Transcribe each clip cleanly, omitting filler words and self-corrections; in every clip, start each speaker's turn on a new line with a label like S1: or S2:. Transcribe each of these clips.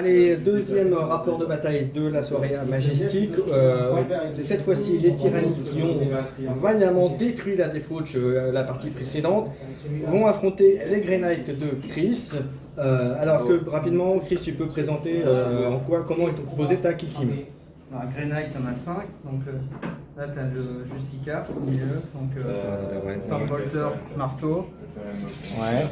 S1: Allez, deuxième rapport de bataille de la soirée à Majestic. Cette fois-ci, les tyranniques qui ont vaillamment détruit la défaut de la partie précédente vont affronter les Grey Knights de Chris. Alors, est-ce que rapidement, Chris, tu peux présenter comment est composé ta kill team?
S2: Alors, Grey Knight, il y en a 5. Donc là, tu as le Justica au milieu. Donc Stormbolter, marteau.
S1: Ouais.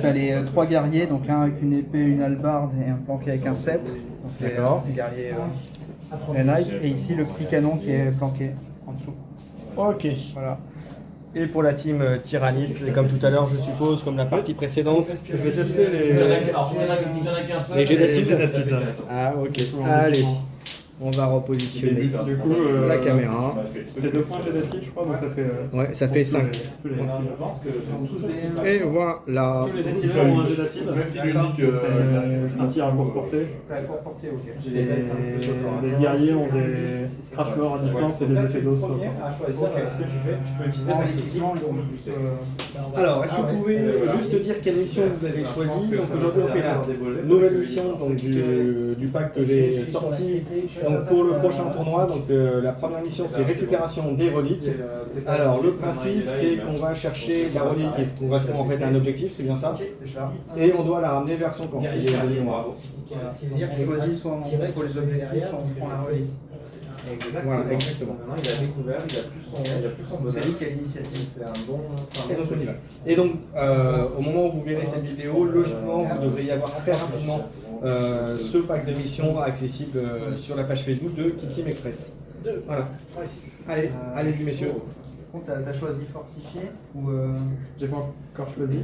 S2: Tu as les 3 guerriers, donc un avec une épée, une hallebarde et un planqué avec un sceptre.
S1: D'accord.
S2: Les guerriers Grey Knight. Et ici, le petit canon qui est planqué en dessous.
S1: Ok.
S2: Voilà.
S1: Et pour la team Tyrannite, c'est comme tout à l'heure, je suppose, comme la partie précédente.
S3: Je vais tester
S1: les jets d'acide.
S3: d'acide.
S1: Ah, ok. Allez. On va repositionner
S3: Du coup,
S1: la caméra.
S3: c'est 2 points jet d'acide, je crois, donc ça fait.
S1: Ouais, ça fait 5.
S3: Tous les
S1: Et voilà.
S3: décideurs ont un jet d'acide. Un tir à courte portée.
S2: C'est à court portée, ok.
S3: Les guerriers ont des scratchers à distance et des effets d'os.
S1: Alors, est-ce que vous pouvez juste dire quelle mission vous avez choisie? Donc aujourd'hui, on fait la nouvelle mission donc, du pack que j'ai sorti donc, pour le prochain tournoi. Donc la première mission, c'est récupération des reliques. Alors le principe, c'est qu'on va chercher la relique qui correspond en fait à un objectif, c'est bien ça? Et on doit la ramener vers son camp. C'est les reliques noires.
S2: Ce qui veut dire que tu choisis soit on pour les objectifs, soit on prend la relique.
S1: Voilà, exactement.
S4: Il a découvert, il a plus son bonheur.
S2: C'est lui qui a l'initiative.
S4: C'est un bon.
S1: Et donc, on y va. Et donc, au moment où vous verrez cette vidéo, logiquement, vous devriez avoir très rapidement ce pack de missions accessible sur la page Facebook de Kill Team Express. Voilà. Allez, allez-y messieurs.
S2: Par contre, t'as choisi fortifié ou
S3: J'ai pas encore choisi.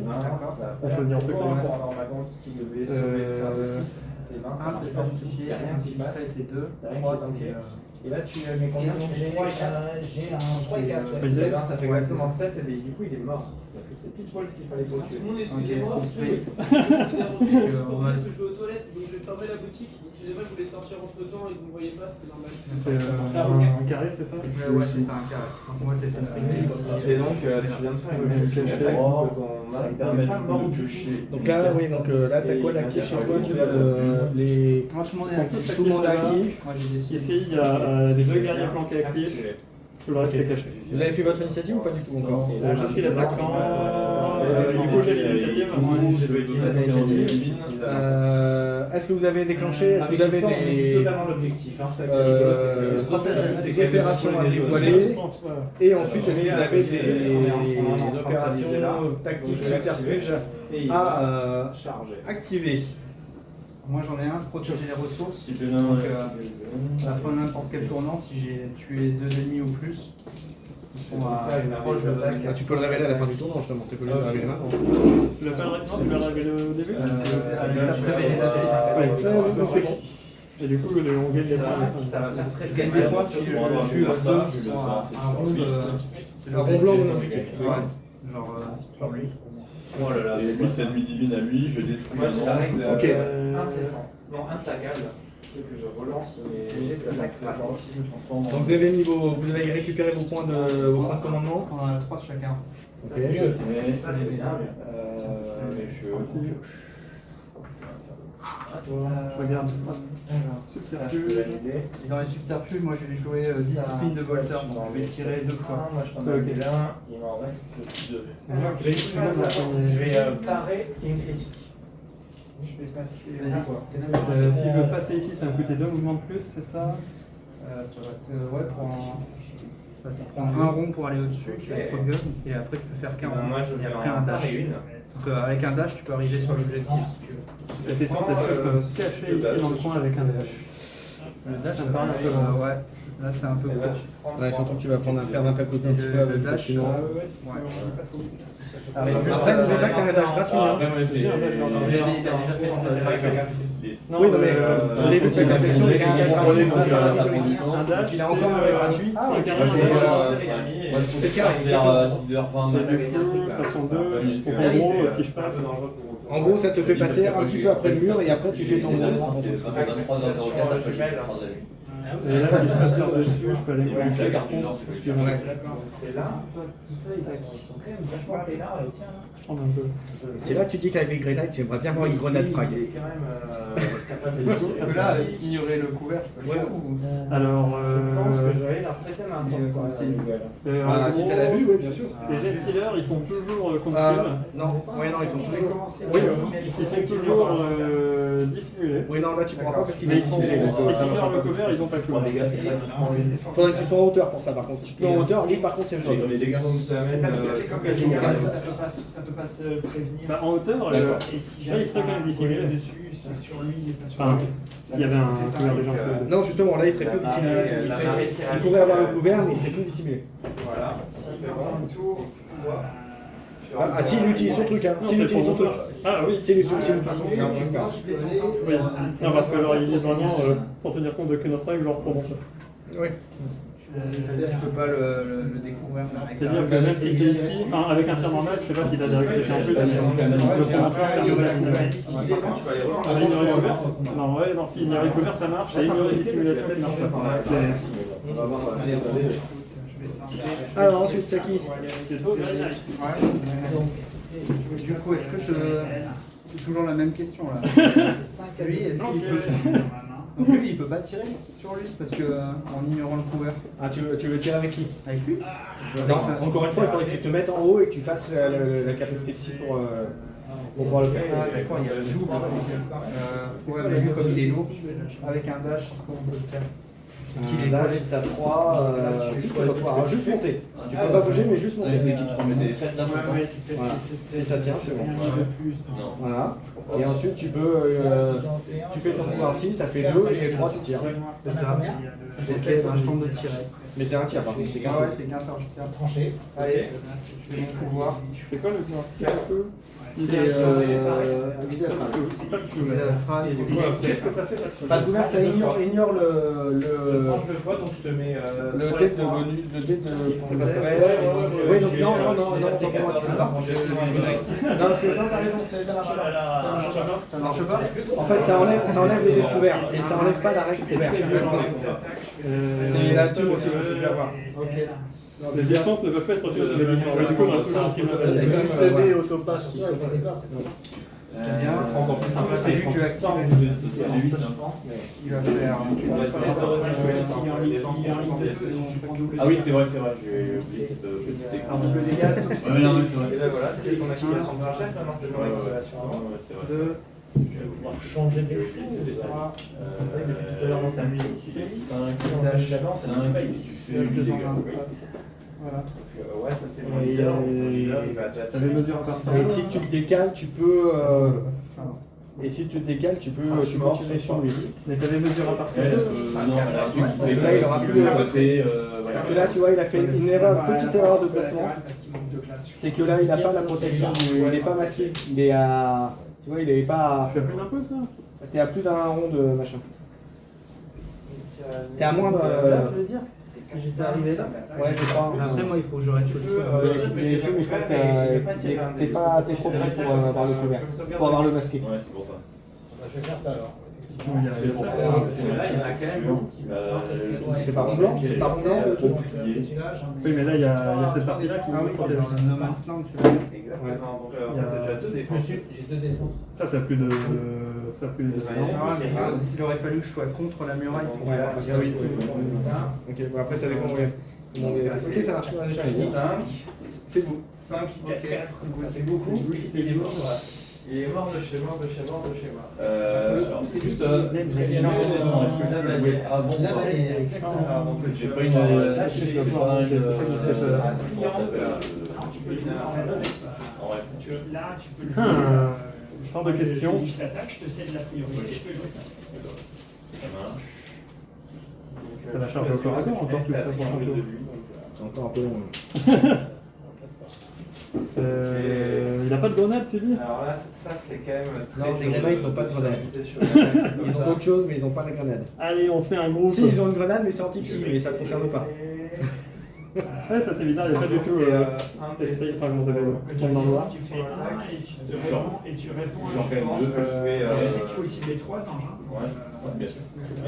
S4: On
S3: choisit en secret.
S2: un c'est fortifié, un qui c'est 2, 3 c'est
S4: Et là, tu mets combien?
S5: J'ai un 3-4.
S4: Ça fait exactement 7 et du coup, il est mort. Parce que c'est pile poil ce qu'il fallait pour le tuer.
S6: Tout le monde, excusez-moi,
S2: Ok,
S6: parce que je vais aux toilettes, donc je vais fermer la boutique. Excusez-moi, je voulais sortir entre temps et que vous ne me voyez pas, c'est normal.
S3: C'est un carré, c'est ça?
S2: Ouais, c'est ça, un carré. Donc moi, t'es fait sprinter.
S4: Et donc, tu viens de faire une
S1: Donc là, oui, donc là, t'as quoi d'actif sur toi? Tu as les.
S2: Moi, tout
S1: Tout le monde est actif.
S2: Moi, j'ai décidé.
S3: Ici, il y a des 2 guerriers flanqués actifs. Tout le reste est caché.
S1: Vous avez fait votre initiative ou pas du tout encore?
S3: Je suis l'attaquant. Du coup, j'ai l'initiative.
S1: Est-ce que vous avez déclenché? Est-ce que vous avez des opérations à dévoiler? Et ensuite, est-ce que vous avez des opérations tactiques, subterfuges à activer?
S2: Moi j'en ai un, protéger les ressources. Donc à la fin de n'importe quel tournant, si j'ai tué 2 ennemis ou plus, ils sont proche de l'attaque.
S1: Tu peux le révéler à la fin du tournoi, justement. Tu peux le révéler maintenant.
S3: Tu l'as fait maintenant? Tu l'as révélé au début?
S2: À l'étape révélée,
S1: Donc c'est bon.
S3: Et du coup, on gagne les points.
S2: je gagne des points si je tue 2 qui sont un rond
S1: blanc de objectif.
S2: Genre lui.
S4: Oh là là, et lui, c'est ennemi divine à lui, je détruis. Moi, j'ai la règle incessant. Non, implacable. Que je relance mes jets d'attaque frappante.
S1: Donc vous avez récupéré vos points de commandement.
S2: On en a 3 chacun.
S1: Ok.
S4: Ça, c'est bien.
S3: Je regarde subterfuge.
S2: Et dans les subterfuges, moi je vais jouer discipline de Volter, donc je vais tirer 2 fois.
S4: Moi, je t'en ai bien, il m'en reste 2. Je vais parer une critique.
S2: Je vais passer.
S3: Vas-y. Si je veux passer ici, ça va me coûter 2 mouvements de plus, c'est ça?
S2: Ça va être. Ouais, ça va te prendre un rond pour aller au-dessus, qui va être gun, et après tu peux faire qu'un rond.
S4: Moi, je
S2: et après un dash. Donc avec un dash, tu peux arriver sur l'objectif si tu veux.
S3: La question, c'est est-ce que je peux me cacher ici dans le coin avec un dash?
S2: Le dash,
S3: ça me paraît un peu long.
S2: ouais. Là, c'est un peu court.
S1: Ouais, surtout que tu vas perdre un peu côté un petit peu avec
S2: le dash.
S1: sinon.
S2: Après,
S1: n'oublie pas que t'as un dash gratuit.
S3: Non,
S1: Oui, non, mais au début de chaque attaque, il y a un dash gratuit.
S3: un dash,
S1: Il a encore un gratuit.
S3: c'est carrément un dash.
S1: C'est carré.
S3: Ça prend 2. En gros, si je passe.
S1: En gros, ça te fait passer un petit peu après le mur et après tu fais ton mouvement.
S3: Et là, si je passe par-dessus, je peux aller me
S4: Ouais, c'est la
S3: par
S4: carte du Nord,
S3: contre.
S4: c'est
S3: Excusez-moi.
S5: C'est là, toi, tout ça, ils sont quand même vachement peinards, tiens.
S3: Je prends un peu.
S1: C'est là que tu dis qu'avec les grenades, tu aimerais bien avoir une grenade frag.
S5: Il est quand même capable de
S2: Là, ignorer le couvert, je peux le faire ou...
S3: Alors,
S5: Je pense que j'aurais leur prêter ma main.
S1: Ah, si t'as la vue, oui, bien sûr.
S3: Les jet sealers, ils sont toujours
S1: Non, ouais, non, ils sont toujours. Oui,
S3: ils sont toujours dissimulés.
S1: oui, non, là tu pourras pas parce qu'il
S3: Mais
S1: est
S3: ils sont,
S1: dissimulé. donc,
S3: si
S1: ça
S3: c'est
S1: marchera
S3: le
S1: pas.
S3: couvert, ils ont pas le couvert.
S1: Faudrait que tu sois en hauteur pour ça, par contre. Tu te mets en hauteur, lui, par contre, c'est le jaune.
S4: Les dégâts qu'on nous
S5: C'est pas
S4: amène.
S5: tout à fait comme les dégâts, ça peut pas se prévenir.
S3: Bah, en hauteur,
S4: D'accord.
S5: Et si
S3: là, il serait quand même dissimulé.
S5: dessus, c'est sur lui, il est pas sur
S3: Enfin,
S5: lui.
S3: s'il y avait un couvert déjà entre les deux.
S1: Non, justement, là, il serait plus dissimulé. Il pourrait avoir le couvert, mais il serait plus dissimulé.
S5: Voilà, ça fait vraiment le tour.
S1: Ah, s'il utilise son truc, hein.
S3: Non,
S1: S'il
S3: c'est
S1: utilise son
S3: pour
S1: truc.
S3: Ah oui,
S1: S'il utilise son truc, hein, je pense.
S3: oui. Non, parce que alors, il est vraiment sans tenir compte d'aucune autre règle, genre pour mon truc.
S1: Oui.
S2: C'est-à-dire que je peux pas le découvrir.
S3: C'est-à-dire que même s'il est ici, enfin, avec un tir normal, je sais pas s'il a des réfléchis en plus, mais le promontoire fait un ignorer couvert, non, ouais, non, si ignorer couvert ça marche, et ignorer dissimulation qui marche pas. C'est-
S4: On va voir.
S1: Alors, ensuite, c'est qui?
S3: C'est beau,
S2: Du coup, est-ce que je... C'est toujours la même question là. Lui, est-ce qu'il peut... Donc lui, il peut pas tirer sur lui parce que en ignorant le couvert.
S1: Ah, tu veux tirer avec qui?
S2: Avec lui?
S1: Non, encore une fois, il faudrait que tu te mettes en haut et que tu fasses la capacité psy pour pouvoir le faire.
S2: Ah d'accord, il y a le double. Ouais, mais lui, comme il est lourd, avec un dash, comment on peut le faire?
S1: Là, si t'as 3, si tu vas pouvoir juste monter. Tu peux pas bouger, mais juste monter.
S4: C'est qui te remet des fêtes là.
S1: Voilà. Si ça tient, c'est bon.
S4: Non.
S1: Voilà. Et ensuite, tu peux. Tu fais ton pouvoir psy, ça fait 2 et 3, tu tires.
S2: C'est ça. Ok, ben, je tente de tirer.
S1: Mais c'est un tir par contre, c'est qu'un
S2: Ah ouais,
S1: tir.
S2: c'est 15 heures, je tire.
S5: Tranché.
S2: Allez, je fais mon pouvoir.
S3: C'est quoi le pouvoir psy?
S1: C'est visée astrale.
S3: Pas de couvert.
S2: Astral,
S3: Qu'est-ce que ça fait
S1: Pas de couvert, ça ignore
S5: Tranche de fois, donc je te mets.
S1: le dé de bonus. Le dé de. Oui, donc non, tant pour moi, tu peux pas. Non, parce que non, t'as raison, ça marche pas. Ça marche pas. En fait, ça enlève les dés de couvert et ça enlève pas la règle couvert. C'est là-dessus aussi, je me suis fait avoir.
S3: Les défenses ne peuvent pas être faites. Du coup, on a toujours un cible.
S1: C'est juste le dé autopass qui
S2: Bien,
S4: Ça sera encore plus sympa.
S2: c'est lui que tu actives. Il va faire.
S4: Ah oui, c'est vrai, j'ai oublié cette petite technique.
S2: Un double dégâts, sauf si
S4: Ouais, non, mais c'est vrai.
S5: Et là, voilà, c'est ton activation de chef, maintenant c'est ton activation.
S4: C'est vrai.
S2: 2,
S5: Je vais pouvoir changer des choses. C'est vrai que depuis tout à l'heure, on s'amuse ici. D'avant, ça ne pas ici.
S2: Voilà.
S5: Ouais, ça c'est mon leader. Mon leader, il va déjà
S3: T'avais mesure à partir.
S1: Et si tu te décales, tu peux. Et si tu te décales, tu peux tirer sur lui.
S3: Mais t'avais mesure à partir.
S4: Non, elle a un truc qui
S1: Parce
S4: fait
S1: que là, il aura plus de
S4: côté.
S1: Parce que là, tu vois, il a fait une erreur, petite erreur de placement. C'est que là, il n'a pas la protection, il n'est pas masqué. Il est à. Tu vois, il est pas.
S3: Tu as plus d'un peu ça?
S1: T'es à plus d'un rond de machin. T'es à moins de.
S2: J'étais arrivé là.
S1: Ouais, je crois.
S2: Après, moi, il faut que je reste aussi.
S1: Vérifie, mais je crois que t'es trop près pour avoir le couvert. Pour avoir le masqué.
S4: Ouais, c'est pour ça.
S5: Je vais faire ça alors.
S3: Il y a
S4: C'est pour
S3: ça.
S4: ça.
S5: Là, il y en a quand même beaucoup qui
S1: C'est pas rond blanc? C'est pas rond blanc le truc?
S5: C'est celui-là, j'en ai.
S3: Oui, mais là, il y a cette partie-là qui
S2: Ah oui,
S3: se
S2: quand
S3: protège.
S2: No Man's Land, tu vois.
S5: Exactement. Donc,
S3: Il y a
S5: on a déjà deux défenses. J'ai deux défenses.
S3: Ça a plus de. Ça a plus de.
S2: Ah, mais s'il aurait fallu que je sois contre la muraille pour
S1: Ouais,
S2: faire
S1: ah oui.
S5: Ça.
S1: Ok, bon après ça dépend. Ouais. Ok, ça marche déjà.
S5: 5.
S1: C'est vous.
S5: 5, 4. Ça fait beaucoup. Il est mort. Il est mort de chez moi.
S4: Alors, c'est juste. Est-ce que j'ai joué avant ou pas?
S5: Exactement.
S4: J'ai pas une.
S5: Là,
S4: J'ai pas une. Comment ça s'appelle?
S5: Tu peux jouer en mode.
S4: En vrai.
S5: Là, tu peux jouer.
S3: Hors de question.
S5: Je t'attaque, je te cède la priorité. Je peux jouer ça.
S4: Ça marche.
S3: Ça va charger au corps à corps, encore plus ça pour un tour.
S1: C'est encore un peu long.
S3: Il a pas de grenade, tu dis?
S5: Alors là, ça c'est quand même très.
S1: Non, les grenades, ils n'ont pas de grenade. Ils ont d'autres choses, mais ils n'ont pas la grenade.
S3: Allez, on fait un groupe.
S1: Si, ils ont une grenade, mais c'est anti-psy, mais ça ne concerne pas.
S3: Ouais, ça c'est bizarre, il n'y a pas du tout esprit, enfin comment ça s'appelle, tombe dans le noir.
S5: Tu fais un et tu te réponds et tu réponds.
S4: J'en fais deux.
S5: Je sais qu'il faut cibler 3 engins.
S4: Ouais. Bien sûr.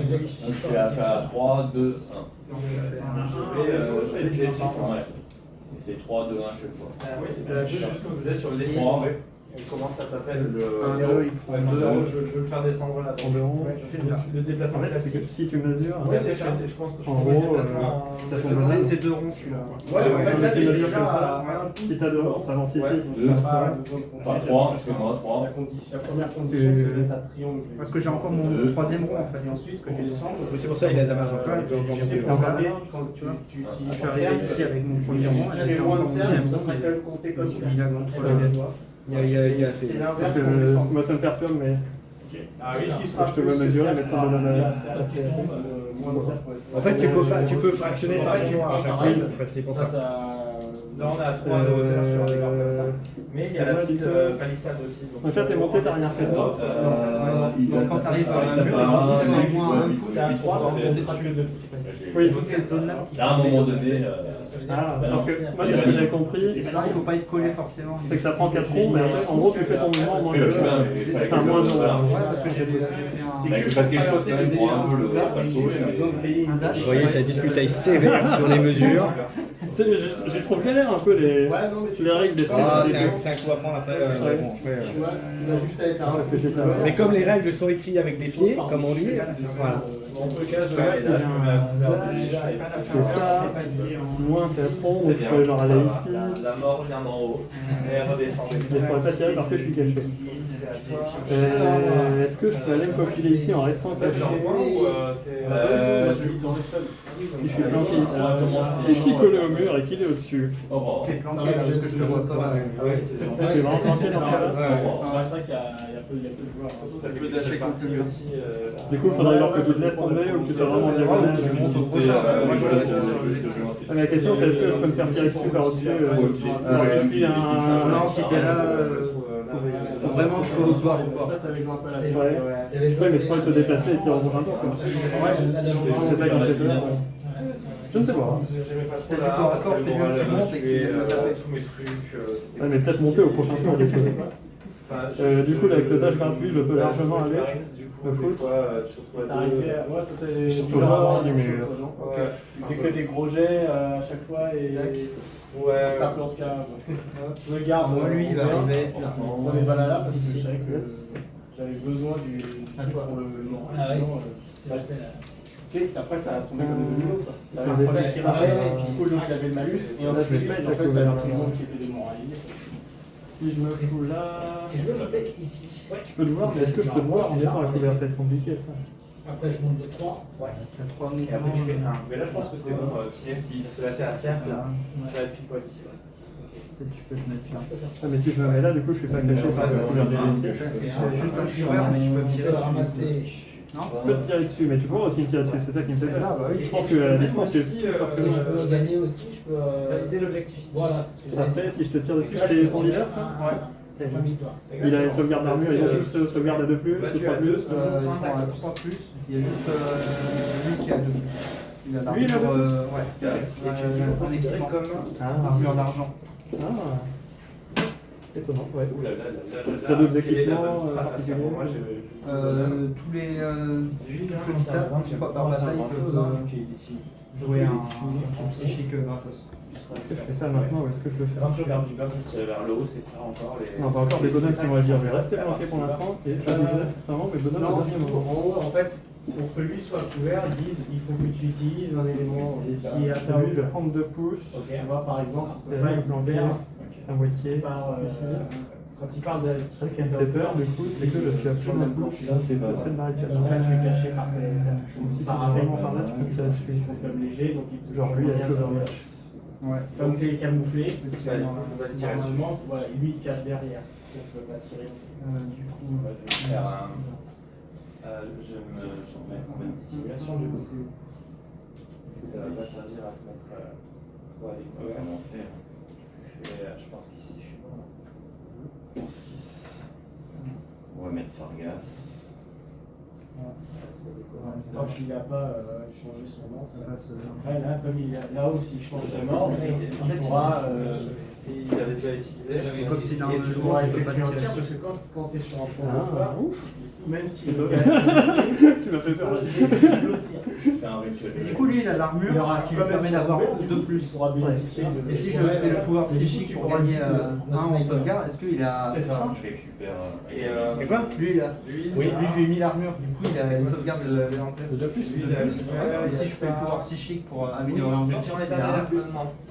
S4: Donc je fais à 3, 2, 1. Je fais les descendre. Ouais. Et c'est 3, 2, 1 chaque fois.
S5: Juste comme vous êtes sur le dessin.
S4: 3,
S5: Comment ça s'appelle le.
S2: Il prend 2.
S5: Je veux le faire descendre là. Je fais le déplacement
S3: En fait, c'est
S5: classique.
S3: que si tu mesures,
S5: Oui, c'est ça. Je pense que je
S3: en
S5: fais le
S3: gros,
S5: déplacement.
S3: t'as ton bonhomme.
S2: C'est 2 ronds celui-là.
S5: Ouais, en fait, là,
S3: tu
S5: t'es
S3: mesures
S5: déjà
S3: comme ça.
S5: à
S3: Si t'as dehors, t'avances ici.
S4: 2, enfin 3, excuse-moi, 3.
S5: La première condition, c'est d'être à triangle.
S2: Parce que j'ai encore mon 3e rond en fait. Et ensuite, que j'ai descendu.
S1: Mais c'est pour ça qu'il a de la marge encore. Il peut encore
S5: Tu sais,
S1: monter.
S5: pour regarder, quand tu
S2: Je suis arrivé ici avec mon premier rond.
S5: tu fais moins de cercle, ça serait quand même compté comme ça.
S2: Il a entre les doigts.
S1: Il y a assez.
S5: C'est
S3: Parce
S5: l'inverse
S3: que
S5: qu'on descend.
S3: moi ça me perturbe, mais
S5: Ah oui, ce qui sera
S3: je te vois
S5: plus que
S3: mesurer,
S5: cercle,
S3: mais tu me donnes la-
S5: moins de cercle, ouais.
S1: En fait, tu peux fractionner par noir à chaque fois. En fait, c'est pour ça.
S5: Là, on est à 3 de hauteur sur des barres comme ça. Mais il y a la petite palissade aussi.
S3: Donc là, t'es monté, t'as rien fait de toi.
S2: Donc quand tu arrives à un mur, il pousse moins un pouce.
S5: T'as 3, c'est pas que 2.
S3: Oui,
S2: Toute cette zone-là.
S4: Là, à un moment donné,
S3: ah, parce que moi, ce que j'avais compris,
S2: Et là, il ne faut pas être collé forcément.
S3: c'est que ça prend 4 ronds, mais après, en gros, tu fais ton mouvement en moins de
S4: je suis bien, mais il fallait que
S3: enfin, moins de
S4: je- voilà.
S3: ronds.
S2: Ouais, parce que j'ai fait un.
S4: Fallait que je fasse quelque chose quand même pour un peu le pas le sauver, mais-
S2: Un dash.
S1: Vous voyez, ça discute sévère sur les mesures.
S3: Tu sais, je trouve galère un peu les règles des
S1: Ah,
S3: stats.
S1: c'est un coup à prendre après. Bon, après,
S5: Tu vois, tu vas juste être à
S3: Ça,
S5: un
S3: c'était
S5: pouce.
S3: pas-
S1: Mais comme les règles sont écrites avec des pieds, comme on dit, voilà.
S5: En tout cas, je
S3: Ouais,
S5: vais
S3: c'est bien. Je fais ça, moins 4 ronds, donc je peux genre aller ici.
S5: La mort vient d'en haut et redescendre.
S3: Mais je pourrais pas tirer parce que je suis caché. Est-ce que je peux aller me faufiler ici en restant caché?
S5: Dans les sols.
S3: Si je suis planqué ici. Si je suis collé au mur et qu'il est au-dessus.
S4: Oh,
S2: T'es planqué parce que je te vois pas.
S3: Je suis vraiment planqué dans ce cas-là.
S5: C'est vrai qu'il y a peu de joueurs.
S2: Tu peux dasher contre le mur.
S3: Du coup, il faudrait voir que tu te laisses tomber ou que tu sois vraiment diagonal.
S2: Je monte au prochain.
S4: Moi, je reste sur le
S3: Ah, mais la question, c'est est-ce que je peux me faire tirer dessus par au-dessus si je suis un.
S2: Non, si t'es là, faut vraiment que je sois au bord.
S5: Ça avait joué un peu à la
S3: Ouais, mais tu peux te déplacer et tirer en un tour. C'est ça qui me fait peur. Je ne sais pas.
S2: C'est du corps à corps, c'est mieux que tu montes et que tu peux taper.
S5: tous mes trucs.
S3: Ouais, mais peut-être monter au prochain tour du coup. Du coup, là, avec le dash gratuit, je peux largement aller. Le foot. Surtout voir du mur.
S5: Tu fais que des gros jets à chaque fois et. Ouais. Tape dans ce cas. Je le garde.
S2: Moi, lui, il va arriver.
S5: On est pas là parce que je savais que j'avais besoin du truc pour le moment. Sinon, tu sais, après ça a tombé comme des dominos. T'avais un problème qui rappelle, et puis du coup l'autre il avait le malus, et ainsi de suite. En fait, t'avais tout le monde qui était démoralisé.
S3: Si je me fous là.
S5: Si je veux monter ici.
S3: Je peux te voir, mais est-ce que je peux te voir en étant à couvert? Ça va être compliqué ça.
S5: Après, je monte de 3. Ouais.
S2: T'as 3
S5: Et après, tu fais 1. Mais là, je pense que c'est bon. Là, t'es à cercle. Là, ça va être pile poil ici.
S2: Peut-être tu peux te mettre là.
S3: Ah, mais si je me mets là, du coup, je suis pas caché par la couleur des métiers.
S2: Juste au fureur, mais tu peux me tirer dessus. Non?
S3: Je peux te tirer dessus, mais tu pourras aussi me tirer dessus, c'est ça qui me fait
S2: C'est ça,
S3: peur.
S2: bah oui.
S3: Je pense que la distance est plus forte que
S5: Je
S3: moi.
S5: peux gagner aussi, je peux valider l'objectif. Voilà.
S3: Après, si je te tire dessus, c'est ton leader ça?
S5: Ouais.
S3: Il a une sauvegarde d'armure, ils ont tous sauvegarde à 2+, ou 3+.
S2: Ils sont à 3 plus. Il y a juste lui qui a 2 plus. Il a
S3: Lui, il a
S2: l'armure,
S3: deux
S2: ouais. Et tu as toujours ton équipement commun.
S3: Ah,
S2: Armure d'argent.
S3: ah. Étonnant, ouais.
S4: T'as
S3: T'as d'autres équipements particuliers?
S2: Tous les solitaires, une fois par bataille, peuvent jouer un truc psychique gratos.
S3: Est-ce que je fais ça maintenant ou est-ce que je le fais?
S5: Quand tu regardes du bas pour tirer vers le haut, c'est pas encore les.
S3: Non, pas encore des bonhommes qui vont agir. Je vais rester planqué pour l'instant et je vais vraiment mes bonhommes au
S5: Non,
S3: dernier moment.
S5: en haut, en fait, pour que lui soit couvert, ils disent il faut que tu utilises un élément qui est
S3: T'as vu, je vais
S5: apparu.
S3: prendre 2 pouces.
S5: Ok, tu vois, par exemple,
S3: T'es là, il planqué à moitié.
S5: par,
S3: ici.
S5: quand il parle de.
S3: Ce qui me fait peur, du coup, c'est que je suis absolument bouche de cette barricade.
S5: Donc là, tu es caché par tes.
S3: Donc si c'est vraiment par là, tu peux me tirer dessus.
S5: Comme léger, donc il te.
S3: Genre lui, avec l'overmatch.
S2: Ouais.
S5: Comme tu es camouflé,
S2: tirer
S5: normalement, voilà, lui il se cache derrière. Donc tu peux pas tirer.
S2: Du coup,
S4: Je vais faire un. Je me mettre en dissimulation du coup. Ça va pas servir à se mettre. Allez, on va commencer. Je pense qu'ici je suis bon. En 6. On va mettre Sargas.
S5: Tant qu'il n'a pas changé son nom,
S2: ça passe.
S5: après là, comme il est là-haut, s'il change de nom, il pourra
S4: il avait déjà utilisé.
S2: J'avais comme c'est dans
S5: Et
S2: le
S5: tu
S2: jeu,
S5: dois
S2: tu peux pas
S5: effectuer un
S2: tirer
S5: tir parce
S2: dessus.
S5: que quand tu es sur un point
S3: Ah,
S5: de pas,
S3: ouf.
S5: même si
S3: Désolé. Tu m'as fait peur.
S4: Je fais un rituel.
S2: Du coup, lui, il a l'armure qui lui permet d'avoir 2 plus.
S5: pourra bénéficier de.
S2: Et si je fais le pouvoir psychique pour gagner 1 en sauvegarde, est-ce qu'il a
S5: C'est ça.
S4: Je récupère.
S1: Et quoi?
S2: Lui, il a.
S4: Lui,
S2: Oui, lui, je lui ai mis l'armure. Du coup, il a une sauvegarde de
S5: 2 plus.
S2: Et si je fais le pouvoir psychique pour améliorer en
S4: Si on est
S2: il a un.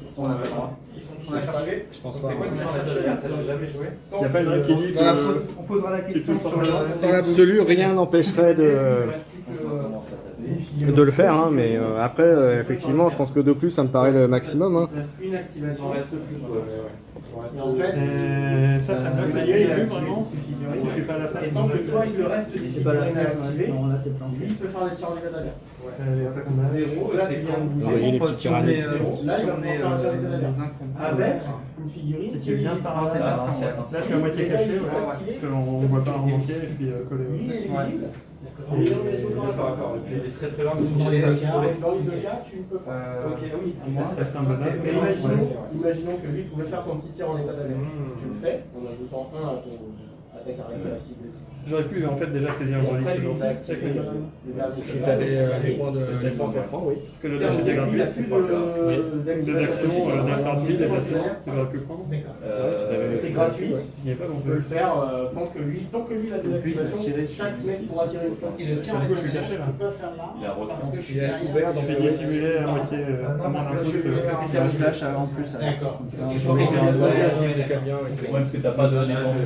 S4: ils sont à Ils sont tous activés.
S1: Je pense
S4: C'est
S1: pas.
S4: quoi le tir en adversaire? Ça j'ai jamais joué.
S3: Il n'y a pas une règle qui dit
S1: Dans l'absolu-
S3: que.
S2: On posera la question
S3: touches
S2: sur
S3: forcément.
S1: Dans l'absolu, rien n'empêcherait de le faire, hein, mais après, effectivement, je pense que 2 plus, ça me paraît le maximum. Hein.
S5: Il reste une activation.
S4: Il en reste plus.
S5: Et en fait,
S3: Et ça bloque la gueule, vraiment. Si je suis pas à la fin.
S5: et tant que toi, il te reste des
S2: T'es pas là.
S5: figurines activées, lui, il peut faire le tir en état d'alerte.
S3: Ça compte
S4: 0,
S5: Là,
S4: c'est
S5: tu viens
S4: quand
S5: de
S1: Vous
S5: bouger.
S1: voyez les petits
S2: Si on
S1: tirailles.
S2: est,
S5: Là, il va pouvoir faire un tir en état d'alerte. Avec une figurine
S3: Si
S5: qui
S3: tu viens par
S2: Non, c'est
S3: là,
S2: pas ça, ouais.
S3: là je suis à moitié caché, ouais, parce qu'on voit pas un entier et je suis collé.
S5: lui, il est
S3: Ouais.
S5: éligible. Et il est engagé au corps à corps.
S4: Il est très très loin, mais
S5: Dans les
S4: il est
S5: dans les deux cas, tu ne peux pas.
S2: Ok, oui.
S3: Il se reste un bonhomme.
S5: Mais imaginons que lui pouvait faire son petit tir en état d'alerte. Tu le fais en ajoutant 1 à ta caractéristique.
S3: J'aurais pu en fait déjà saisir
S5: Et
S3: un relique
S5: après,
S3: sur
S5: lui,
S3: le
S5: il va activer
S1: Si t'avais les points de prendre, oui.
S3: Parce que le dash était gratuit,
S5: Il a plus
S3: deux actions d'un gratuit, déplacement, ça va plus prendre.
S5: C'est gratuit.
S3: Il n'y avait pas
S5: On
S3: bon
S5: peut le faire tant que lui il a des activations. Chaque mec pourra tirer une fois.
S3: Il le tire, du coup, je suis caché là.
S5: Je peux faire là.
S4: Il a
S5: Parce que je suis
S1: Il est
S5: derrière.
S1: couvert, donc
S3: Je vais dissimuler à moitié, à moins d'un pouce.
S2: Il y a un flash en plus.
S5: D'accord.
S1: Je crois qu'il y a un doigt, c'est bien, oui, c'est
S4: Ouais, parce que t'as pas de défense.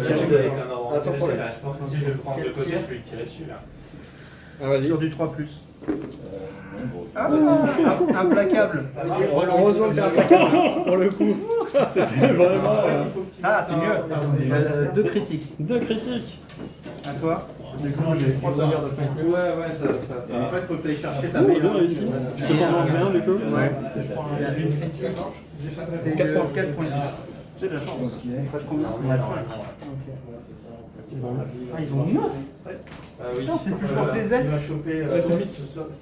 S1: Ah, sans problème.
S4: Je pense que si je le prends de côté, je peux lui tirer dessus là.
S1: Ah, vas-y.
S2: Sur du 3 plus.
S4: Ah,
S2: Implacable.
S1: Heureusement que t'es implacable, pour le coup.
S3: C'était vraiment.
S2: Ah, c'est mieux. 2 critiques.
S3: 2 critiques.
S2: À toi.
S3: Du coup, j'ai 3 sauvegardes à 5 coups.
S4: Ouais, ça.
S5: En fait, il faut que tu ailles chercher ta
S3: Oh,
S5: meilleure.
S3: 2 réussis. Je peux t'en enlever un du coup.
S1: Ouais.
S3: Je prends
S2: Il y a
S3: un.
S2: une critique. C'est
S1: 4 points.
S2: 4 points.
S3: J'ai de la chance.
S2: Il reste combien
S3: On a 5.
S2: Ah, ils ont 9.
S4: Ah oui.
S2: Putain, c'est plus fort que les
S5: Il
S2: ailes.
S5: va choper.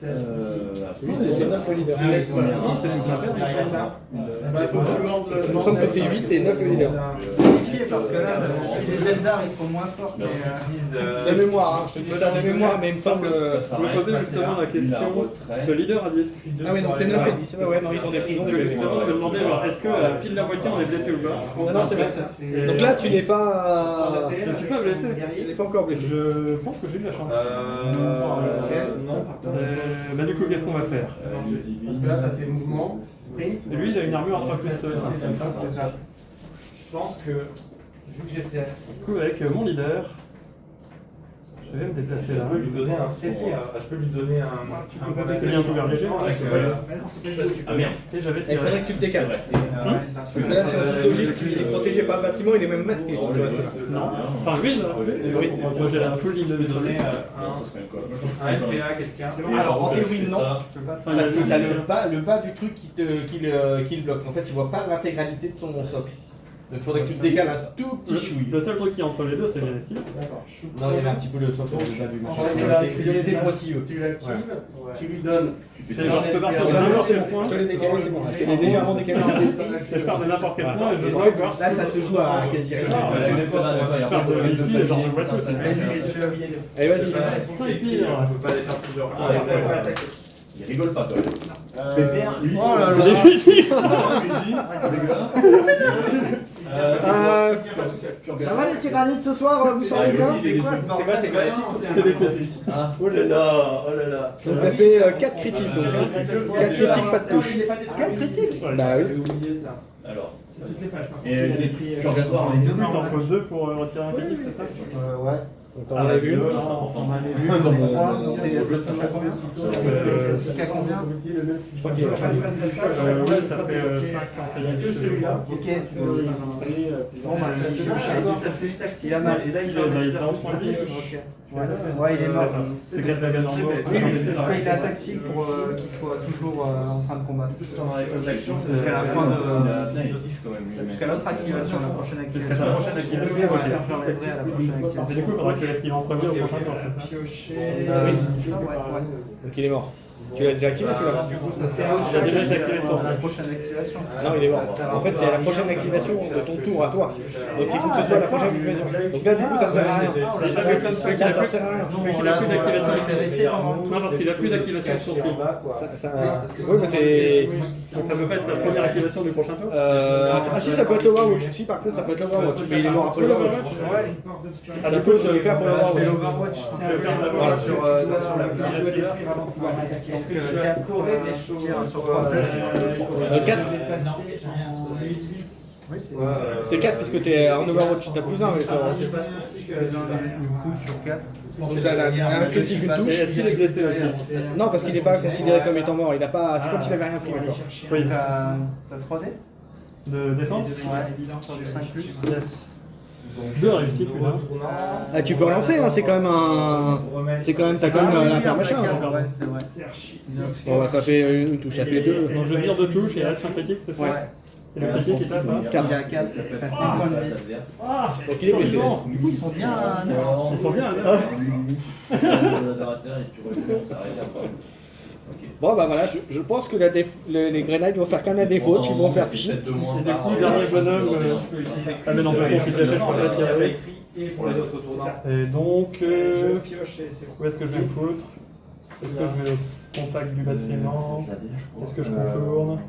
S1: C'est 9 le leader.
S3: C'est une synthèse.
S5: Il faut que tu mordes le.
S1: Il me semble que c'est 8 et 9 le leader.
S2: Vérifier parce que là, si les ailes d'art ils sont moins forts que.
S1: De mémoire, hein, je te dis ça de mémoire, mais il me semble.
S3: Je me posais justement la question. Le leader a 10.
S1: Ah oui, donc c'est 9 et 10. Ouais, non, ils ont des
S3: Parce que justement, je me demandais alors, est-ce que à pile la moitié on est blessé ou pas?
S1: Non, non, c'est vrai. Donc là, tu n'es pas.
S3: Je suis pas blessé.
S1: Tu n'es pas encore blessé.
S3: Je pense que j'ai eu de la chance.
S4: Non.
S3: Bah du coup, qu'est-ce qu'on va faire?
S5: Parce que là, tu as fait mouvement, sprint.
S3: Et lui, il a une armure à 3 plus 5.
S4: C'est ça. Je pense que, vu que j'étais assis,
S3: Du coup, avec mon leader, je vais me déplacer là.
S4: je peux lui donner un CP, je peux lui donner un
S3: C'est bien tout vers léger.
S4: Ah merde.
S3: Et j'avais
S1: Il
S3: tiré.
S1: faudrait que tu te décales. Parce que là, c'est un truc logique, tu es protégé par le bâtiment, il est même masqué. Si tu restes là.
S3: Non. Enfin, lui, là.
S1: Oui.
S3: Moi, j'ai la full ligne de
S4: Je peux
S3: vision.
S4: donner un LPA à quelqu'un.
S1: Alors, en théorie, non.
S3: Enfin,
S1: Parce que tu as le bas du truc qui le bloque. En fait, tu vois pas l'intégralité de son socle. Donc il faudrait que tu te décales un tout petit chouille.
S3: Le seul truc qui est entre les deux, c'est les styles.
S1: Non, il y avait un petit peu le socle au bas du machin.
S5: Tu
S1: Ils étaient pointilleux.
S5: Tu l'actives, tu lui donnes.
S3: C'est genre, je peux partir de
S1: Non, non,
S3: n'importe
S1: c'est
S3: quel
S1: bon.
S3: point.
S1: Je te l'ai décalé, c'est bon. Je te l'ai légèrement décalé.
S3: Je pars de n'importe quel point et je
S1: En
S3: vois
S1: fait,
S3: voir.
S1: là, ça se joue à quasi rien.
S3: Je pars de ici et genre, je vois tout.
S1: Allez, vas-y.
S3: 5 tirs.
S4: On peut pas les faire plusieurs fois.
S7: Il rigole pas, toi.
S4: Pépère, lui.
S2: Oh là
S3: C'est
S2: là.
S3: définitif.
S1: Ça va les tyrannides ce soir, vous sentez bien?
S2: C'est quoi ce bordel?
S3: C'était des critiques.
S4: Oh là là, oh là là.
S1: Donc t'as fait 4 critiques donc, hein. 4 critiques, pas de touche.
S2: 4 critiques.
S1: Bah oui.
S7: Alors,
S5: Toutes les pages.
S7: et des purgatoires,
S3: Du coup, il t'en faut 2 pour retirer un critique, c'est ça?
S2: Ouais.
S1: Donc t'en as vu.
S2: On a les vues dans mon 3. Ça touche à combien? Jusqu'à combien?
S1: Je crois qu'il y a
S3: Ouais, ça fait 5 en critique.
S5: Celui-là.
S2: Ok. Bon, bah, il a mal.
S3: Et là, il est en point de vie.
S2: Ouais, il est mort.
S3: C'est 4 dégâts normaux.
S2: Oui, mais c'est pourquoi il a tactique pour qu'il soit toujours en train de combattre. Jusqu'à la fin de. Jusqu'à l'autre activation, la prochaine
S3: Jusqu'à
S2: activation.
S3: la prochaine activation.
S2: Ok, je l'enlèverai à la prochaine
S3: Et
S2: activation.
S3: du coup, il faudra qu'il active en premier au prochain tour, c'est ça?
S2: Oui. Ouais.
S1: Donc il est mort. Tu l'as déjà activé celui-là?
S2: Du coup, ça sert
S3: Il a déjà été activé ce tour-ci.
S2: à la prochaine activation.
S1: Non, il est mort. En fait, c'est la prochaine activation de ton tour à toi. Donc il faut que ce soit la prochaine activation. Donc là, du coup, ça sert à rien. Là, ça sert à rien.
S3: Vu qu'il a plus d'activation,
S2: il fait rester pendant
S3: non, parce qu'il a plus d'activation ce tour-ci.
S1: Oui, mais c'est.
S3: Donc ça peut pas être sa première activation du prochain tour.
S1: Ah si, ça peut être le Overwatch. Si, par contre, ça peut être le Overwatch. Mais il est mort après le Overwatch. Ça peut se faire pour le
S2: C'est
S1: Overwatch.
S2: l'Overwatch.
S1: Voilà.
S2: Sur la petite détruire avant de pouvoir attaquer. Donc 4 sur 3
S1: 4. C'est 4 puisque t'es en Overwatch. T'as plus 1 avec l'Overwatch.
S2: Du coup, sur 4.
S1: Donc t'as un critique, une
S3: Et
S1: touche.
S3: est-ce qu'il est blessé aussi?
S1: Non, parce qu'il n'est pas considéré comme étant mort. Il a pas. C'est comme s'il avait rien pris encore.
S3: Oui.
S2: T'as 3D
S3: De défense?
S2: Ouais, sur du 5+.
S3: Yes. 2 réussis, plus d'un.
S1: Ah, tu peux relancer, hein, c'est quand même un. C'est quand même. T'as quand même l'impair machin. Hein.
S2: Ouais, c'est vrai.
S1: Bon, bah, ça fait une touche, ça fait 2.
S3: Donc je vire 2 touches et il reste un critique, c'est ça?
S1: Ouais.
S3: Et le critique il tape à
S1: 4.
S2: Il a 4, il passe un point de vie.
S3: Ah,
S1: Donc il est blessé.
S2: Du coup, ils sont bien.
S3: ils sont bien, hein.
S1: Bon, bah voilà, je pense que les Grenades vont faire quand même la défaut, ils vont faire pchit.
S3: Et du coup, dernier bonhomme. Ah, mais non, de toute façon, je suis fléché, je peux pas tirer. Et donc, où est-ce que je vais me foutre? Est-ce que je vais au contact du bâtiment? Est-ce que je contourne?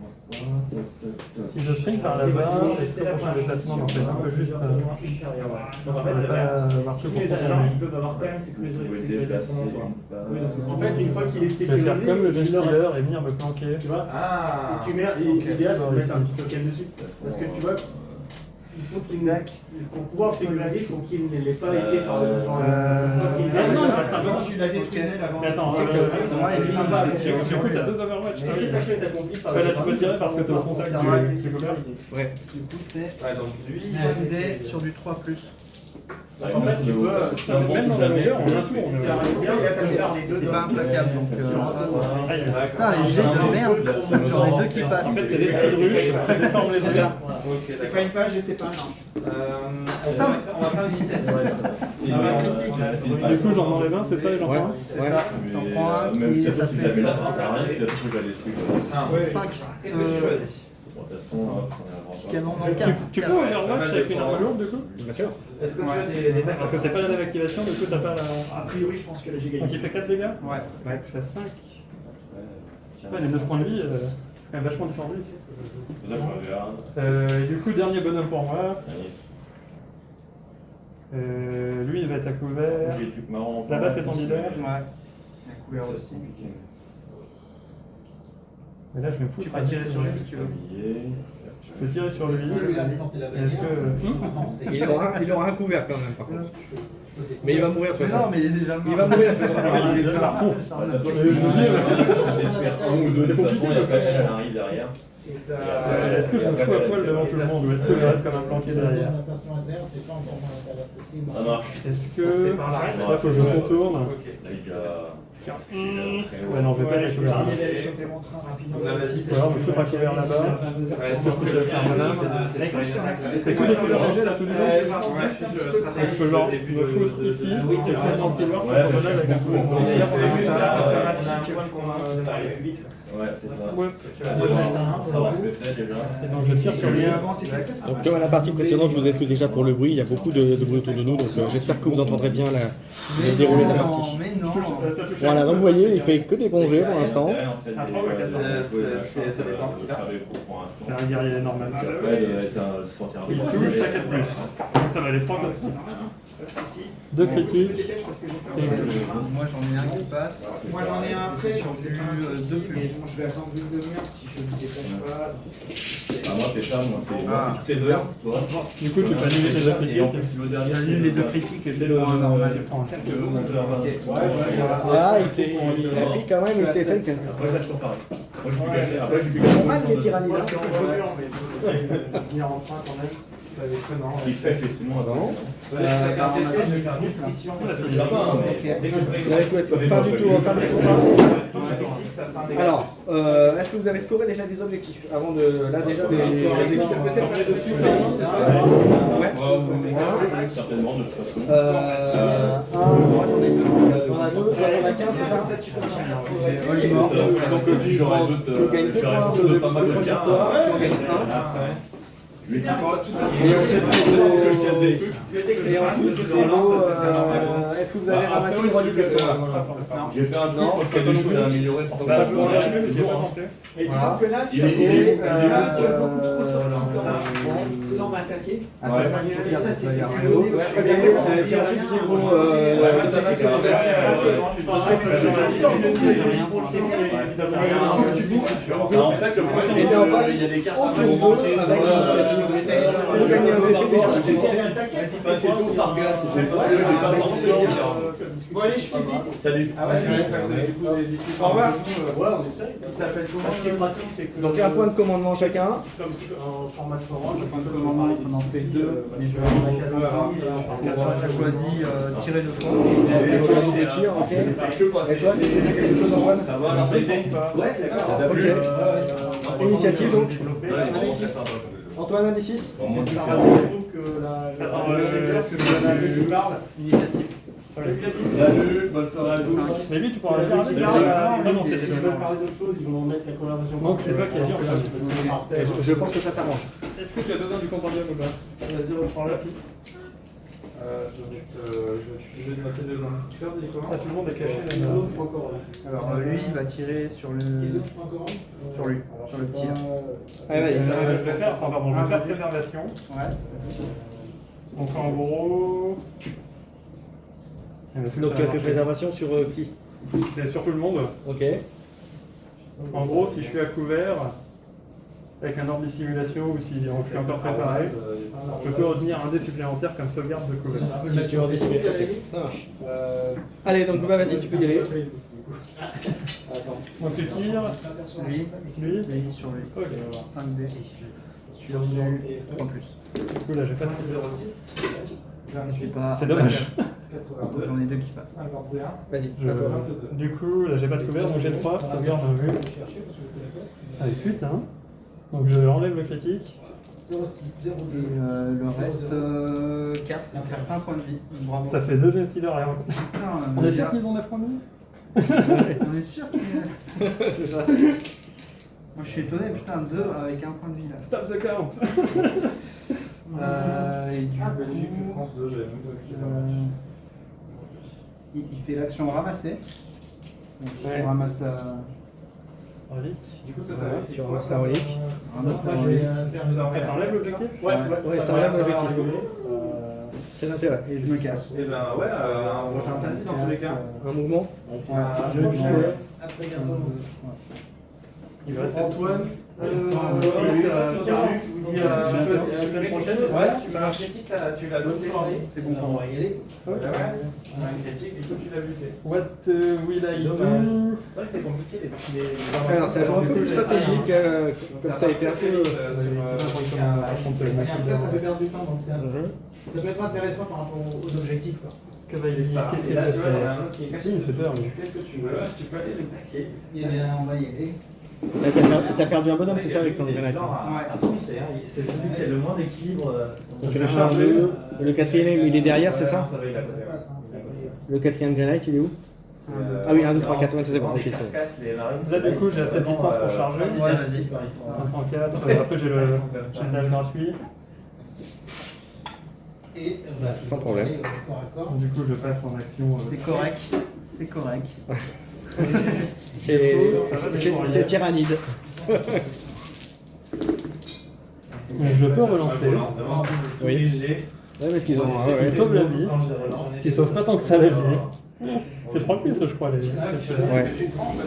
S3: Si je sprint par là-bas, est-ce que le prochain déplacement, non, c'est un peu juste. Je vais pas avoir tout pour
S5: En fait, une fois qu'il est
S3: je vais faire
S5: sécurisé,
S3: comme le Genestealer et venir me planquer.
S5: tu vois,
S2: Ah,
S5: tu mets, l'idéal c'est de mettre un petit token dessus. Parce que tu vois, il faut qu'il n'ait, pour pouvoir sécuriser, il faut qu'il n'ait pas été par le genre.
S3: non, il passe un peu.
S5: Tu l'as détruisé avant.
S3: Mais attends, du coup, t'as 2 Overwatch.
S5: Si cette action est accomplie par
S3: Là, tu peux tirer parce que t'es au contact du Ségover.
S1: Ouais.
S2: du coup, c'est
S4: Ouais, donc lui,
S2: 6D sur du 3+.
S5: En fait, tu peux,
S3: Même dans le meilleur, en un tour, on est.
S2: C'est pas implacable donc.
S3: Ah,
S2: Putain, les jets de merde, j'en ai 2 qui passent.
S3: en fait, c'est l'esprit de ruche.
S1: C'est ça.
S5: C'est pas une page et c'est pas un ange.
S4: on va faire une initiative.
S3: Du coup, j'en enlève un, c'est ça, et j'en
S1: Ouais.
S3: prends un?
S1: Ouais.
S2: T'en prends un qui ça fait 5.
S4: Qu'est-ce que tu choisis?
S2: Canon dans 4.
S3: Tu peux Overwatch avec une arme lourde, du coup?
S1: Bien sûr.
S4: Est-ce que tu as des
S3: Parce que c'est pas la même activation, du coup, t'as pas la.
S5: A priori, je pense que là j'ai
S3: Donc
S5: gagné.
S3: il fait 4 dégâts?
S2: Ouais.
S3: Je fais 5. Ouais, les 9 points de vie, c'est quand même vachement différent de lui. Du coup, dernier bonhomme pour moi. Lui, il va être à couvert. Là-bas, c'est ton leader.
S2: Ouais. La couleur aussi.
S3: Mais là, je vais me foutre.
S2: Tu peux tirer sur lui si tu veux.
S3: Je peux tirer sur lui. Est-ce que.
S1: Il aura un couvert quand même, par contre. Mais il va mourir de toute
S2: Mais
S1: façon.
S2: non, mais il est déjà mort.
S1: Il va mourir de toute façon.
S3: C'est compliqué. Est-ce que je me fous à poil devant tout le monde ou est-ce que je reste comme un planqué derrière?
S7: Ça marche.
S3: Est-ce que. Là, faut que je contourne. Ouais, non, je vais pas aller couvert. Ou alors, me foutre à couvert là-bas. Est-ce que je vais faire un bonhomme? C'est que des couverts légers là tout du long. Donc, je peux genre me foutre ici et prendre dans le couloir sur le bonhomme avec un coup.
S7: Ouais, c'est ça.
S3: Ouais.
S7: Savoir ce que c'est déjà.
S3: Et donc, je tire sur lui.
S1: Donc comme à la partie précédente, je vous excuse déjà pour le bruit, il y a beaucoup de bruit autour de nous, donc j'espère que vous entendrez bien le déroulé de la partie.
S2: Mais non.
S1: Voilà, donc vous voyez, il fait que des congés pour l'instant.
S4: Ça dépend ce qu'il a.
S3: C'est un guerrier normal.
S7: Ouais,
S3: Il touche à 4+. Donc ça va, les 3 passent. 2 critiques.
S2: Moi j'en ai un qui passe.
S5: Moi j'en ai un après.
S2: Sur du 2+.
S5: Je vais attendre une demi-heure si je ne me dépêche pas.
S7: Ah, moi c'est ça, moi c'est toutes les deux. Toi.
S3: Du coup, tu peux annuler tes 2
S7: Et en
S3: critiques.
S7: plus, le dernier,
S2: J'annule les 2 critiques et je
S7: c'est
S2: le
S7: le
S2: prends normal.
S1: Ah, il a pris quand même, il s'est fait.
S7: Après, ça, je suis pareil. Moi, je suis plus caché. Après, je suis plus caché.
S1: Normal les tyrannies.
S5: Venir en train quand même.
S7: Ce qui se fait effectivement avant.
S2: on a fait une nutrition.
S7: Je sais pas, mais
S1: Vous avez tout être fin du tour, fin du tour. Alors, est-ce que vous avez scoré déjà des objectifs avant de. Là, déjà des objectifs peut-être aller dessus. Ouais.
S7: certainement de toute façon.
S1: Moi j'en ai deux. T'en as deux, toi t'en as 15, c'est ça?
S7: Donc tu j'aurais d'autres.
S1: Tu gagnes 2 points de
S7: pas mal de cartes.
S1: tu en gagnes 1.
S7: Je vais essayer
S1: Et ensuite, c'est beau. Est-ce que vous avez ramassé une relique de ce là?
S7: J'ai fait un tour, je pense qu'il y a des choses à améliorer.
S3: Bah, je pourrais allumer, mais j'ai pas pensé.
S6: Et disons que là, tu
S7: Il est- il est-
S6: tu as beaucoup trop sorti sans m'attaquer.
S1: Ah, ça va.
S6: Et ça, c'est
S1: Et
S6: explosé.
S1: puis ensuite, c'est gros.
S7: En fait, le problème,
S1: Et en face,
S7: il y a des cartes
S1: autour d'eux avec l'initiative. Vous gagnez un CP déjà.
S7: C'est le tour Fargas, j'ai pas forcé.
S6: Bon, allez, je fais vite.
S7: Salut.
S2: Ah ouais, c'est vrai, vous avez du coup des discussions.
S1: Au revoir.
S5: Ouais, on essaye.
S2: Il s'appelle comment?
S5: Ce qui est pratique, c'est que.
S1: Donc un point de commandement chacun.
S5: Comme si en format de forum,
S2: Le point de commandement, ça en fait 2. Mais je vais choisi tirer de points.
S1: Et tu as double tir, ok. Et toi, tu fais quelque chose Antoine?
S7: Ça va, la vérité?
S2: Ouais, c'est d'accord.
S1: Ok. Initiative donc. Antoine, un des 6.
S5: Je trouve que la.
S3: Attends,
S5: c'est que tu parles.
S2: Initiative.
S7: Salut, bonne soirée à tous.
S3: Mais lui, tu pourras le
S5: Ils
S3: faire.
S5: veulent
S3: Non, c'était le
S5: parler d'autre chose, ils vont en mettre la conversation.
S3: Donc, c'est toi qui as dit, en fait.
S1: Je pense que ça t'arrange.
S3: Est-ce que tu as besoin du compendium ou pas? Vas-y, reprends là, si.
S2: Je vais noter de l'investisseur, il
S3: Ah, tout le monde est caché là.
S2: Alors lui, il va tirer sur le. Sur lui, sur le tir.
S1: Allez, vas-y.
S3: Je vais faire, enfin, pardon, je vais faire préservation.
S2: Ouais.
S3: Donc, en gros.
S1: Donc tu as fait préservation sur qui?
S3: C'est sur tout le monde.
S1: Ok.
S3: En gros, si je suis à couvert, avec un ordre de dissimulation ou si je suis encore préparé, je peux retenir un dé supplémentaire comme sauvegarde de couvert.
S1: Si tu en décides, ok. Ça marche. Allez, donc vas-y, tu peux y aller.
S3: Donc tu tires,
S2: Lui,
S3: lui.
S2: lui sur lui.
S3: Ok.
S2: 5D. Sur lui, 3 plus.
S3: Du coup, là, j'ai pas de
S2: Je suis pas.
S3: C'est dommage.
S2: J'en ai 2 qui passent.
S1: Vas-y, à toi.
S3: Du coup, là, j'ai pas de couvert, donc j'ai 3. Sauvegarde en vue. Allez, putain. Donc je enlève le critique.
S2: Et le reste, 4. Il reste 1 point de vie. Bravo.
S3: Ça fait 2 G Stealer et un.
S2: Putain,
S3: On est sûr qu'ils ont 9 points de vie?
S2: On est sûr qu'il est.
S1: C'est ça.
S2: Moi je suis étonné, putain, 2 avec 1 point de vie là.
S3: Stop the count.
S2: Et du
S7: Belgique,
S2: coup,
S7: France 2, j'avais même pas vu.
S2: il fait l'action ramasser. Donc
S1: Ouais.
S2: il ramasse la.
S3: Vas-y.
S7: Du coup,
S1: Voilà, tu ramasses la relique.
S2: Ramasse la relique.
S3: Ça enlève l'objectif?
S1: Ouais, ça enlève l'objectif. C'est l'intérêt.
S2: Et je me casse.
S7: Et ben ouais, un prochain samedi dans tous les cas.
S1: Un mouvement.
S3: Je vais piquer. Il va rester
S5: Antoine,
S3: la semaine prochaine.
S1: Ouais, ça marche.
S7: Tu l'as noté.
S2: C'est bon, on va y aller.
S7: Ouais, ouais. On a une critique, du coup tu l'as buté.
S3: What will I do?
S7: C'est vrai que c'est compliqué les.
S1: Alors, ça joue un peu plus stratégique, comme ça a été un peu.
S5: après ça fait perdre du temps, donc ça peut être intéressant par rapport aux objectifs. Quoi.
S3: Cavalier, qu'est-ce qu'il
S7: Là,
S3: peut
S7: tu vois, il y en a
S3: faire?
S7: un autre qui est
S3: Il
S7: caché.
S3: me fait peur, lui.
S7: Tu fais ce que tu veux, tu peux aller le taquer.
S2: On va y aller.
S1: T'as perdu un bonhomme, c'est ça, avec ton grenade.
S7: C'est celui qui a le moins d'équilibre.
S1: Donc il en charge deux. Le quatrième, il est derrière, c'est ça?
S7: Ça va, il est à côté.
S1: Le quatrième grenade, il est où? Ah oui, 1, 2, 3, 4, ouais, c'est bon, ok, c'est bon.
S3: Là, du coup, j'ai assez de distance pour charger.
S2: Ouais, vas-y.
S3: 1.4, après j'ai le dash gratuit.
S5: Et
S1: Sans problème.
S3: Du coup, je passe en action.
S2: C'est correct. C'est correct.
S1: C'est tyrannide.
S3: Je peux relancer.
S1: Oui. Ouais, parce qu'ils ont.
S3: Ce qui sauve la vie. Ce qui sauve pas tant que ça la vie. C'est 3 plus, je crois, les.
S1: Ouais.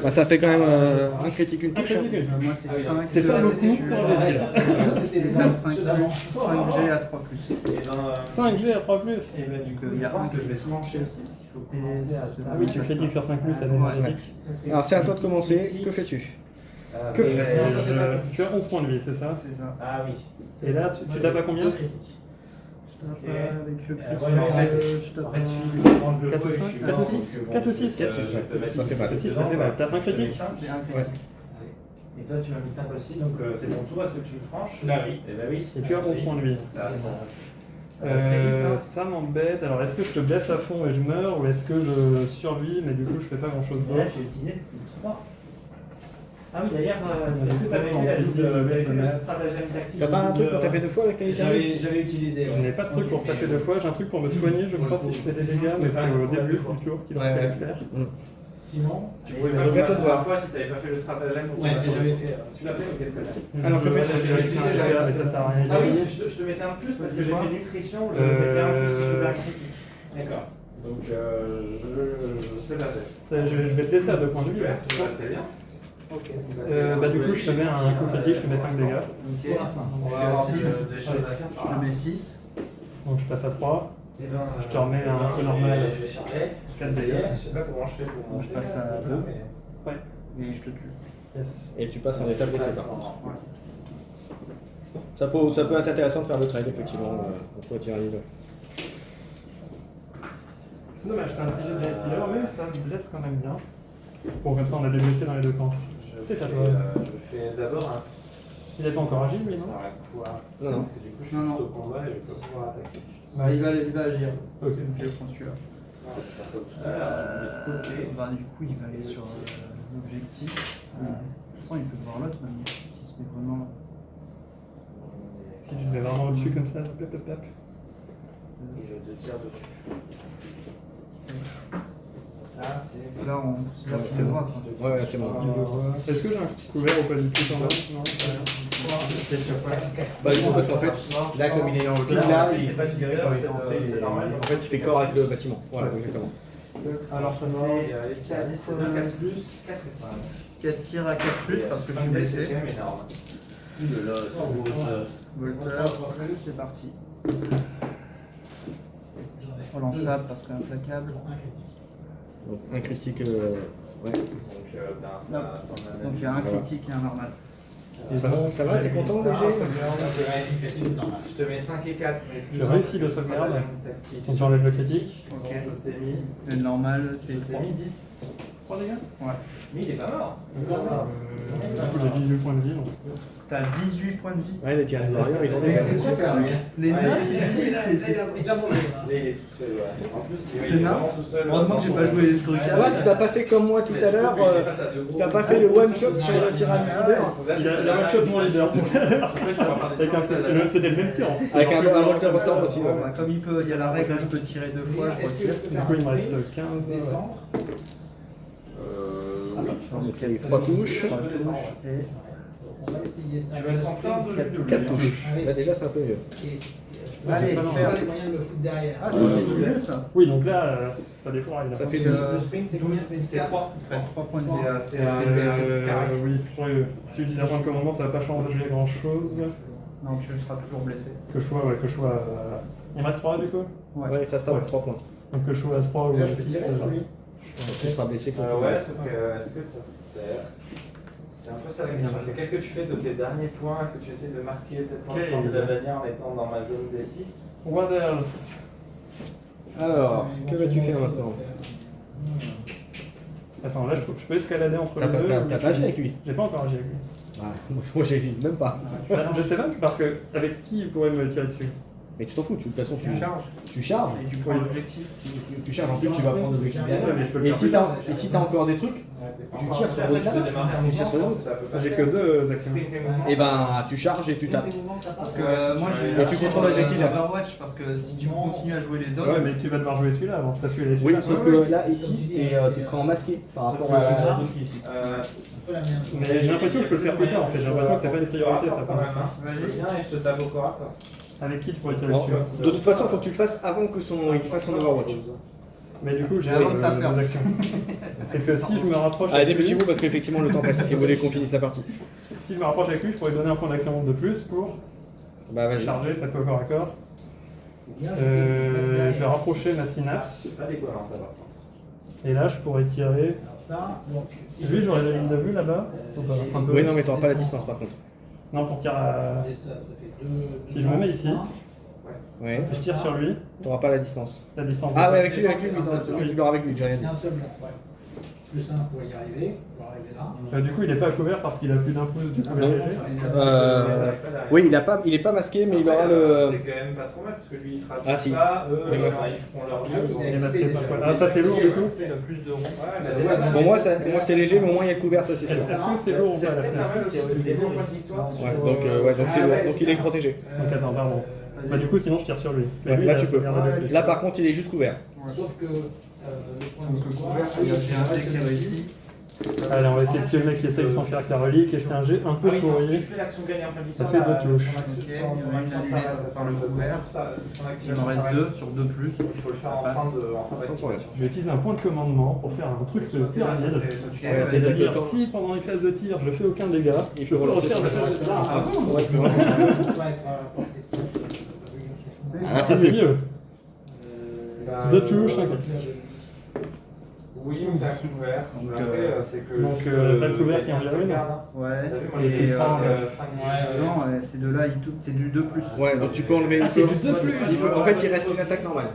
S1: Bah, ça fait quand même un critique, une touche.
S2: Moi c'est 5.
S3: C'est pas beaucoup pour investir.
S2: C'est 5G à 3 plus.
S3: 5G à 3 plus.
S2: Il y a un que je vais flancher aussi.
S3: Ah oui, tu critiques sur 5 plus, ça donne magnifique.
S1: Alors, c'est à toi de commencer. Que fais-tu? Que faire
S3: Tu as 11 points de vie, c'est ça?
S2: C'est ça.
S4: Ah oui.
S3: Et là, tu tapes à combien?
S2: Je tape avec le critique.
S4: Ouais, en fait,
S2: Je tape
S4: En fait,
S2: un-
S4: celui qui mange de
S3: 4
S4: feu,
S3: ou
S4: je
S3: 5?
S4: suis
S3: 4 ou
S4: bon,
S3: 6?
S4: donc,
S3: 4 ou 6?
S1: 4, c'est ça. Ça fait mal.
S3: 6, ça fait mal. Tape un critique?
S2: J'ai un critique.
S4: Et toi, tu m'as mis 5 aussi, donc c'est ton tour. Est-ce que tu me tranches?
S7: Bah oui.
S4: Eh ben oui.
S3: Et tu as 11 points de vie.
S4: Ça va très vite, hein.
S3: Ça m'embête. Alors, est-ce que je te blesse à fond et je meurs ou est-ce que je survis mais du coup je fais pas grand chose
S4: Et là,
S3: d'autre?
S4: j'ai utilisé le petit 3. Ah oui, d'ailleurs, est-ce que tu
S3: pas
S4: avais
S3: en
S4: fait la
S3: double,
S4: double
S3: avec le match.
S4: stratagème tactique?
S1: T'as pas un truc pour taper 2 fois avec ta littérature?
S7: J'avais utilisé.
S3: Je n'ai pas de truc pour taper 2 fois, j'ai un truc pour me soigner, je crois, si je fais des dégâts, mais c'est au début du tour qu'il aurait fallu le faire.
S7: Sinon,
S4: Tu pouvais pas
S1: Donc,
S4: faire
S1: à toi de voir.
S4: fois si tu n'avais pas fait le stratagème.
S7: ouais, j'avais fait.
S4: Tu l'as fait, ok, très bien.
S1: Alors, qu'en fait,
S3: mais ça sert à rien.
S4: Ah oui, je te mettais un plus parce que j'ai fait nutrition, je mettais un plus si je faisais un critique. D'accord. Donc je sais passer.
S3: Je vais te laisser à 2 points de vie.
S4: Super,
S3: là.
S4: ça va très bien. Ok.
S3: Bah du coup je te mets un coup critique, je te mets 5 dégâts.
S4: Ok.
S2: Pour l'instant.
S4: On va avoir
S2: Six.
S4: des choses à faire.
S2: Je te mets 6.
S3: Donc je passe à 3,
S4: Eh ben,
S3: je te remets un peu normal.
S4: Je vais charger.
S3: 4 dégâts.
S4: Je sais pas comment je fais pour monter.
S2: Je passe à
S4: là,
S2: 2.
S4: mais-
S2: Et je te tue.
S3: Yes.
S1: Et tu passes en état blessé
S4: passe
S1: par contre.
S4: en-
S1: Ça peut être intéressant de faire le trade, effectivement, pour toi, tu arrives.
S3: C'est dommage, t'as un petit jet de blessure, mais ça me blesse quand même bien. Bon, comme ça on a des blessés dans les deux camps. C'est à toi.
S4: Je fais d'abord un.
S3: Il est pas encore agi lui, non?
S4: Ça arrête quoi?
S1: Non, non.
S4: Parce que du coup, je suis
S2: Non, non.
S4: juste au combat et je peux pouvoir attaquer.
S2: Bah, il va agir.
S3: Ok.
S2: Donc je prends celui-là.
S4: Ok.
S2: Bah, du coup, il va aller sur l'objectif. De toute façon, il peut voir l'autre même. S'il se met vraiment.
S3: Si tu te mets vraiment au-dessus comme ça, plap plap plap.
S4: Et je te tire dessus. Là, c'est.
S2: Là, on
S1: c'est bon.
S2: voit.
S1: Ouais, ouais, c'est bon.
S3: Est-ce que j'ai un couvert ou pas du tout en bas? Non, pas rien.
S1: Bah, du coup, parce qu'en fait, là, comme il est en ville, là, il
S4: pas tiré sur les c'est normal.
S1: en fait, il fait corps avec le bâtiment. Voilà, exactement.
S3: Alors ça va.
S4: 4 plus, 4 et 5.
S2: 4 tirs à 4 plus parce que je suis blessé.
S4: C'est quand même énorme.
S2: Volteur, c'est parti. Relançable parce qu'implacable.
S1: Donc, un critique, ouais.
S4: Donc, ça m'amène.
S2: Donc il y a un critique et un normal.
S1: Ça va, t'es content, léger?
S4: Je te mets 5 et 4.
S3: Je réussis le sauvegarde. Donc j'enlève le critique.
S2: Ok.
S4: Je t'ai mis.
S2: Le normal, c'est
S4: Je t'ai
S2: 3.
S4: mis 10.
S3: 3 dégâts?
S2: Ouais.
S4: Mais il est pas mort.
S3: Du coup j'ai 18 points de vie donc.
S2: T'as 18 points de vie.
S1: Ouais, les tirés de warrior, ils ont des.
S2: Les 9 et 18, c'est.
S4: Là, il est tout seul. Ouais. En plus, il
S2: C'est
S4: est
S2: nain.
S4: vraiment tout seul.
S2: Heureusement que j'ai pas joué les trucs.
S1: Ah ouais, tu t'as pas fait comme moi tout à l'heure, tu t'as pas fait le one shot sur le tyrannique leader.
S3: Il a one shot mon leader tout à l'heure. Avec un c'était le même tir en fait.
S1: Avec un Walker Rostov aussi, ouais.
S2: Bah, comme il y a la règle, je peux tirer 2 fois, je retire.
S3: Du coup il me reste 15. Ouais.
S1: Donc c'est 3 touches,
S2: Et
S4: Tu vas être en plein de
S1: 4 touches. Là déjà c'est un peu mieux.
S2: allez,
S3: pas mal.
S2: faire.
S7: moyen de le foutre derrière.
S2: Ah, c'est mieux ça.
S3: Oui donc là ça défoura
S1: Ça
S3: évidemment.
S1: fait
S2: Donc,
S1: 12.
S7: Le sprint, c'est combien?
S4: C'est 3.
S2: Il te reste 3 points de vie.
S4: C'est un carré.
S3: Oui, si j'utilise un point de commandement ça va pas changer grand chose.
S2: Non, tu seras toujours blessé.
S3: Que je sois, ouais, que je sois. Il me reste 3 du coup?
S1: Ouais, il te reste 3 points.
S3: Donc que je sois à 3 ou à 6.
S1: Tu seras blessé quand
S4: Ouais, sauf que est-ce que ça sert? C'est un peu ça la question. C'est qu'est-ce que tu fais de tes derniers points? Est-ce que tu essaies de marquer tes points
S3: Ok.
S4: de la bannière en étant dans ma zone des 6?
S3: What else?
S1: Alors, que vas-tu faire maintenant?
S3: Attends, là je peux escalader entre
S1: T'as
S3: les deux.
S1: pas agi avec lui?
S3: J'ai pas encore agi avec lui.
S1: Ah, moi j'hésite même pas.
S3: Je sais pas, parce que avec qui il pourrait me tirer dessus?
S1: Mais tu t'en fous, de toute façon
S2: Tu charges
S1: tu charges.
S2: et tu prends l'objectif.
S1: Tu charges, ensuite tu vas prendre l'objectif
S3: Ouais,
S1: derrière.
S3: mais je peux le
S1: Et
S3: faire
S1: si
S3: plus tard.
S1: t'as encore des trucs, tu tires sur l'autre là, tu tires sur l'autre.
S3: J'ai que 2 actions.
S1: Et ben tu charges et tu tapes.
S2: Parce que moi j'ai.
S1: Et tu contrôles l'objectif, là.
S2: Overwatch parce que si tu continues à jouer les autres.
S3: Ouais, mais tu vas devoir jouer celui-là avant, t'as su les
S1: Oui,
S3: celui-là.
S1: sauf que là, ici, tu seras en masqué par rapport à l'autre qui est ici.
S3: Mais j'ai l'impression que je peux le faire plus tard en fait, j'ai l'impression que c'est pas des priorités ça pour l'instant.
S4: Vas-y, viens et je te tape au corps à corps.
S3: Avec qui tu pourrais tirer
S1: Bon,
S3: dessus?
S1: de toute façon, il faut que tu le fasses avant que il fasse son Overwatch.
S3: Mais du coup, j'ai
S2: Avant que ça ferme.
S3: deux actions. C'est que si je me rapproche
S1: Allez,
S3: avec lui,
S1: dépêchez-vous parce qu'effectivement le temps passe si vous voulez qu'on finisse la partie.
S3: si je me rapproche avec lui, je pourrais lui donner un point d'action de plus pour
S1: Bah vas-y.
S3: charger, taper au corps à corps. Je vais rapprocher ma synapse.
S4: C'est pas déconnant ça par contre.
S3: Et là, je pourrais tirer
S8: ça. Donc, si
S3: Lui, j'aurais la ligne de vue là-bas. Un peu.
S1: Oui, non, mais t'auras pas la distance par contre.
S3: Non, pour tirer à...
S8: et ça fait 2.
S3: Si je me mets ici,
S1: Ouais,
S3: je tire sur lui,
S1: t'auras pas la distance.
S3: la distance.
S1: Ah, ouais, avec lui, tu l'auras avec lui, j'ai rien dit.
S8: C'est un seul bloc, ouais. Plus 1 pour y arriver. On va arriver là.
S3: Du coup, il n'est pas couvert parce qu'il a plus d'un pouce du couvert léger.
S1: Oui, il est pas masqué, mais il aura le.
S4: C'est quand même pas trop mal parce que lui il sera
S1: Ah, si.
S4: pas, eux
S1: Il est
S4: ils
S1: masqué.
S4: feront leur jeu.
S3: Il est masqué par quoi? Ah, ça c'est lourd du coup.
S4: Plus de ronds.
S1: Pour moi, c'est léger, mais au moins il y a le couvert, ça c'est sûr.
S3: Est-ce que c'est lourd ou pas la flèche?
S4: C'est bon point de victoire.
S1: Ouais, donc c'est lourd, donc il est protégé.
S3: Donc attends, pardon. Bah du coup, sinon je tire sur lui. Mais
S1: Ouais,
S3: lui,
S1: là
S3: il a
S1: tu peux.
S3: sauvegarde de plus.
S1: Là par contre, il est juste couvert.
S8: Sauf que le point de
S2: Donc le
S8: victoire,
S2: couvert, j'ai un dé qui est réussi.
S3: Allez, on va essayer de tuer le mec qui essaye de s'enfuir avec la relique. Et c'est un jet un peu
S4: Tu
S3: pourri.
S4: fais l'action gagner en fin d'histoire.
S3: Ça fait 2 touches.
S2: Ok, il y en a une allumée par le couvert. Il m'en reste 2 sur 2 plus.
S4: Il faut le faire en fin d'activation.
S3: Je vais utiliser un point de commandement pour faire un truc de tyranide.
S1: Ouais, c'est
S3: C'est-à-dire,
S1: le temps.
S3: si pendant une phase de tir je fais aucun dégât, je peux
S1: relancer
S3: refaire
S1: son
S3: la phase de tir.
S2: Ah bon?
S1: Ouais, tu peux
S8: va être à portée.
S1: Ah,
S3: Ça c'est mieux.
S4: Bah,
S3: 2 touches, t'inquiète.
S4: Oui, mais t'as un couvert.
S2: Donc,
S4: Après, c'est que.
S3: donc, t'as le couvert qui en vient une.
S2: Ouais.
S4: T'as vu, moi
S2: Et,
S4: j'ai 5
S2: non, ces deux-là, c'est du 2 plus.
S1: Ouais, donc tu peux enlever.
S3: Ah, c'est du 2 plus.
S1: En fait, il reste une attaque normale.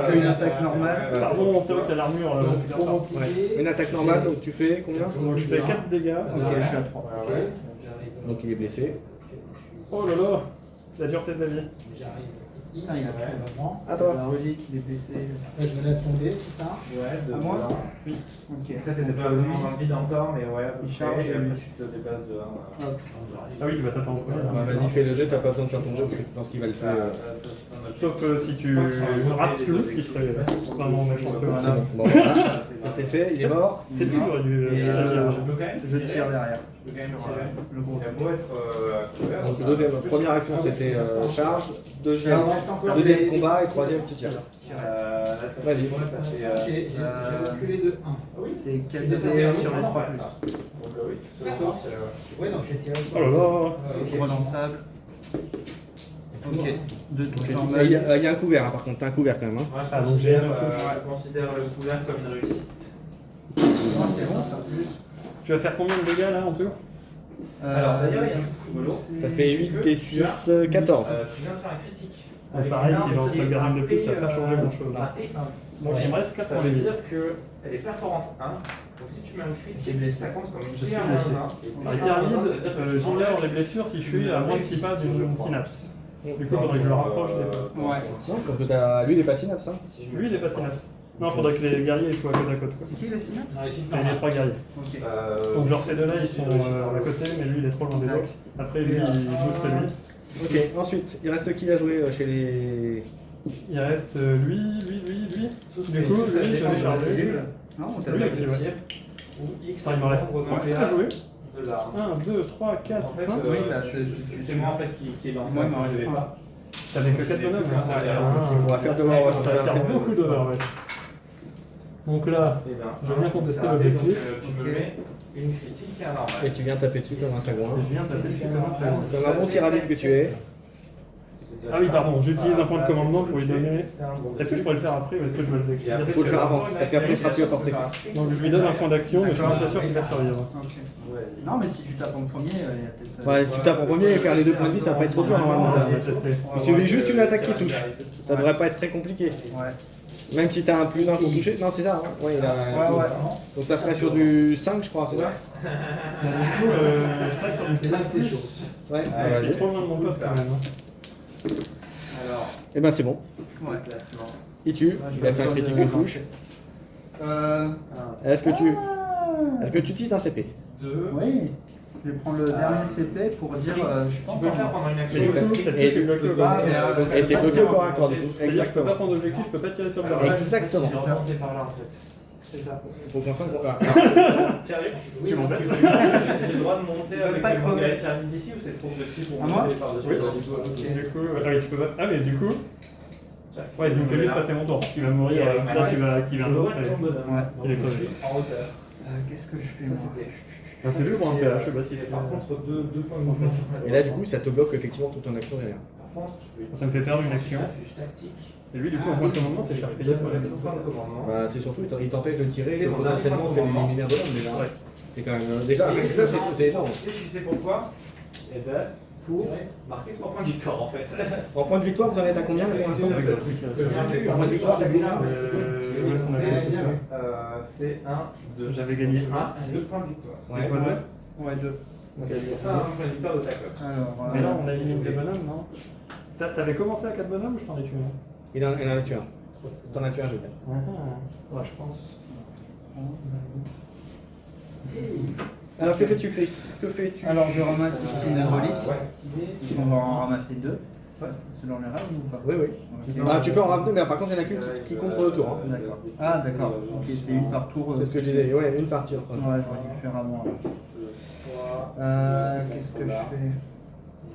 S2: C'est une attaque normale.
S3: Pardon, c'est vrai qu'il y a l'armure.
S1: Ouais. Une attaque normale, donc tu fais combien?
S3: Donc je fais 4 dégâts.
S2: Ok, je suis à 3.
S1: Donc il est blessé.
S3: Oh là là, la dureté de la vie.
S8: J'arrive ici.
S2: Putain, il a fait
S8: vraiment.
S1: À toi.
S2: La relique, il est blessé.
S8: Là, je me laisse tomber, c'est ça?
S4: Ouais,
S2: À moi?
S4: Oui.
S2: Ok.
S4: Après, t'étais pas vraiment dans le vide encore, mais ouais,
S2: Il charge,
S4: et
S2: lui.
S4: après tu te dépasses de 1.
S3: Ah oui, tu vas taper en premier.
S1: Bah, vas-y, fais le jet, t'as pas besoin de faire ton jet, parce que je pense qu'il va le tuer.
S3: Sauf si tu rates tout, ce qui serait vraiment méchanceux.
S1: C'est bon. Bon, voilà. Ça c'est fait, il est mort.
S3: C'est dur du.
S4: Je peux quand même
S2: Je tire derrière.
S4: Je peux quand même tirer. Le gros. Il a beau être couvert.
S1: Donc deuxième, première action c'était charge, deuxième combat et troisième petit tir. Vas-y.
S8: J'ai reculé de 1.
S2: C'est 4 dés sur les 3 plus.
S4: Donc oui, tu peux encore tirer.
S8: Ouais, donc j'ai tiré sur
S3: Oh là là.
S2: Ok, relançable. Ok, 2 touches en
S1: Il y,
S2: main.
S1: a un couvert par contre, t'as un couvert quand même.
S4: Moi,
S3: Ah, donc j'ai
S4: je considère le couvert comme une réussite.
S8: C'est bon, ça.
S3: Tu vas faire combien de dégâts là en tout?
S4: Alors d'ailleurs, il y a un truc rigolo.
S1: Ça fait 8 et 6, 14.
S4: Tu viens de faire un critique.
S3: Donc pareil, si j'en sauvegarde de plus, ça va pas changer grand chose. Donc il me reste 4
S4: Ça
S3: points
S4: veut
S3: de vie.
S4: dire qu'elle est performance 1. Donc si tu mets un critique, ça compte comme une
S3: Je suis
S4: tir
S3: blessé.
S4: en 1.
S3: Les tyranides, j'ignore les blessures si je suis à moins de 6 pas d'une synapse. Du coup, il faudrait que je le rapproche des pas.
S2: Ouais.
S1: Non, je pense que lui il est pas synapse. Hein.
S3: Lui, il est pas synapse. Non, il faudrait que les guerriers soient côte à côte. Quoi.
S2: C'est qui les synapses?
S3: C'est les 3 guerriers.
S2: Ok.
S3: Donc genre ces deux-là, ils sont à côté, mais lui, il est trop loin des autres. Après, lui, il booste lui.
S1: Ok, ensuite, il reste qui à jouer chez les.
S3: Il reste lui. Du coup, lui, je vais charger.
S2: Non, on t'a
S3: Lui
S2: pas
S3: aussi,
S2: dit.
S3: ouais. Enfin, il me reste 3 à jouer.
S4: De l'arme.
S3: 1, 2, 3, 4,
S4: En fait,
S3: 5.
S2: Oui, t'as
S4: c'est moi en fait qui est lancé.
S2: Moi, il m'en reste
S4: Je vais
S2: un.
S4: pas.
S3: T'avais que 4 bonhommes.
S1: On va faire de l'or.
S3: Ça va faire beaucoup d'horreur, ouais. Donc là,
S4: Eh ben,
S3: je viens contester
S4: ça
S3: l'objectif.
S4: donc, tu me mets une critique et un normal.
S1: Et tu viens taper dessus comme un sagouin.
S3: je viens taper dessus comme un salon.
S1: Comme un bon tyranide que tu es.
S3: Ah oui, pardon, j'utilise un point de commandement pour lui donner. Est-ce que je pourrais le faire après ou est-ce que je dois le décrire?
S1: Il faut le faire avant, parce qu'après il sera plus à portée.
S3: Donc je lui donne un point d'action, mais je suis même pas sûr qu'il va survivre.
S2: Ok. Non, mais si tu tapes en premier, il y a peut-être.
S1: Ouais, si tu tapes en premier et faire les 2 points de vie, ça va pas être trop dur normalement.
S3: On va tester.
S1: Il suffit juste une attaque qui touche. Ça devrait pas être très compliqué.
S2: Ouais.
S1: Même si t'as un plus 1 pour toucher. Non, c'est ça. Hein. Ouais, il a...
S2: Ouais.
S1: Donc ça ferait sur du 5, je crois, c'est ça?
S3: Donc, du coup, je tape sur du
S8: C'est là que c'est chaud.
S1: Ouais,
S3: Je suis
S1: vas-y.
S3: trop loin de mon poste quand même. Hein.
S4: Alors,
S1: Et ben c'est bon.
S2: Ouais.
S4: placement.
S1: Il tue. Il a fait un critique de touche. Est-ce que tu utilises un CP?
S4: 2.
S2: Oui. Je vais prendre le dernier CP pour dire. Je
S4: Tu
S2: pense
S4: peux le faire pendant une action.
S3: Mais du coup, est-ce que je suis bloqué au corps?
S1: Et t'es bloqué au corps à corps du coup.
S3: C'est-à-dire que je peux
S1: Exactement.
S3: pas prendre d'objectif, je peux pas tirer sur le barrage.
S1: Exactement.
S4: Tu dois remonter par là en fait.
S8: C'est ça.
S1: Faut qu'on sente qu'on.
S4: Pierre-Luc,
S3: Tu m'embêtes.
S4: j'ai le droit de monter avec
S2: pas
S4: le
S2: crever.
S4: manga tyranide d'ici ou c'est trop petit pour
S2: À moi
S4: monter par-dessus?
S3: Oui. Du coup, ah oui, tu peux pas. Ah, mais du coup. Ouais, tu me fais juste passer mon tour, parce qu'il va mourir. Là, tu vas activer un autre. Il est crevé.
S4: En hauteur.
S2: Qu'est-ce que je fais moi?
S3: Ah, c'est juste pour un PH, je sais pas si c'est.
S4: Par contre, deux points de mouvement.
S1: Et là du coup ça te bloque effectivement toute ton action derrière.
S4: contre, je peux
S3: Ça me fait perdre une action.
S4: la fiche tactique.
S3: Et lui, du coup, en point de commandement, c'est cher payé pour l'action.
S4: Point de commandement.
S1: Bah, c'est surtout, il t'empêche de tirer potentiellement que les luminaires bonhomme déjà.
S3: Ouais.
S1: C'est quand même. Déjà, avec ça, c'est énorme.
S4: Et tu sais pourquoi? Eh ben, pour marquer 3 points de victoire en fait.
S1: En point de victoire, vous en êtes à combien pour l'instant? En point de victoire, t'as combien?
S3: Où est-ce qu'on avait fait ça?
S4: C'est 1, 2.
S3: J'avais gagné
S4: 2 points de victoire.
S1: Ouais.
S3: Quoi, deux?
S2: Ouais, 2.
S1: Ok.
S4: Pas un point de victoire de ta coque.
S2: Alors,
S3: Mais là, on a éliminé des bonhommes, non? T'avais commencé à 4 bonhommes ou je t'en ai tué un?
S1: Il en a tué un. T'en as tué un, je vais.
S3: Ouais, je pense.
S1: Alors, que fais-tu, Chris? Que fais-tu?
S2: Alors, je ramasse ici une relique.
S4: Ouais.
S2: On va en ramasser 2. Selon les règles ou pas?
S1: Oui, oui.
S2: Ok.
S1: Ah, tu peux en ramener, mais par contre, il y en a qu'une qui compte pour le tour. Hein.
S2: D'accord. Ah, d'accord. Ok, c'est une par tour.
S1: C'est ce que je disais, ouais, une partie.
S2: Ouais, je vois différemment. Qu'est-ce que je fais?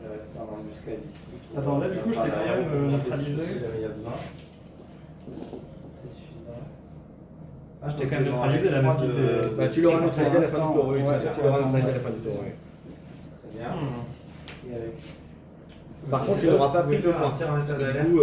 S4: Il reste un embuscade ici.
S3: Attends, là, du coup, je t'ai quand même neutralisé.
S4: C'est suffisant.
S3: Je t'ai quand même neutralisé là, même si t'es.
S1: Bah, tu l'auras neutralisé à la fin du tour, oui.
S2: Ouais,
S1: Tu l'auras neutralisé à la fin du tour, oui.
S4: Très bien. Et avec
S1: Par contre, tu n'auras pas pris de points.
S4: tir en état
S1: Parce que
S4: d'alerte.
S1: du coup,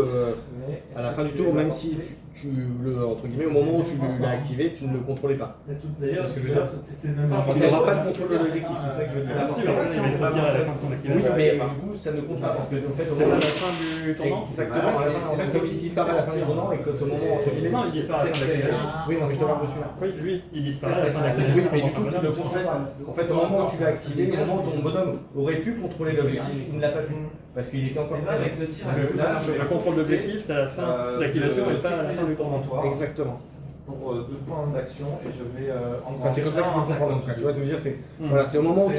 S1: à la fin du tour, même si tu le, entre guillemets, au moment où tu l'as activé, tu ne le contrôlais pas.
S4: D'ailleurs,
S1: ce que je veux dire.
S4: t'étais même pas.
S1: Tu n'auras pas de contrôle de l'objectif, c'est ça que je veux dire.
S3: Ah, si, parce qu'il avait trop tiré à la fin de son
S1: Oui,
S3: activation.
S1: mais du coup, ça ne compte pas parce que en fait, au
S3: C'est à
S1: moment
S3: la fin du tournant.
S1: exactement, en fait, comme il disparaît à la fin du tournant et que ce moment entre guillemets,
S3: Non, il disparaît à la fin de l'activation.
S1: oui, non, mais je te parle dessus là.
S3: Oui, lui, il disparaît à la fin de
S1: Oui,
S3: l'activation.
S1: mais du coup, tu le contrôles. En fait, au moment où tu l'as activé, au moment où ton bonhomme aurait pu contrôler l'objectif, il ne l'a pas pu parce qu'il était encore
S4: Là, avec ce tir,
S3: Le contrôle d'objectif, c'est à la fin de l'activation et pas à la fin du tournant.
S1: Exactement.
S4: Pour 2 points d'action et je vais
S1: Enfin, c'est comme ça qu'il faut le comprendre. Donc, tu vois ce que je veux dire, c'est voilà, c'est au moment où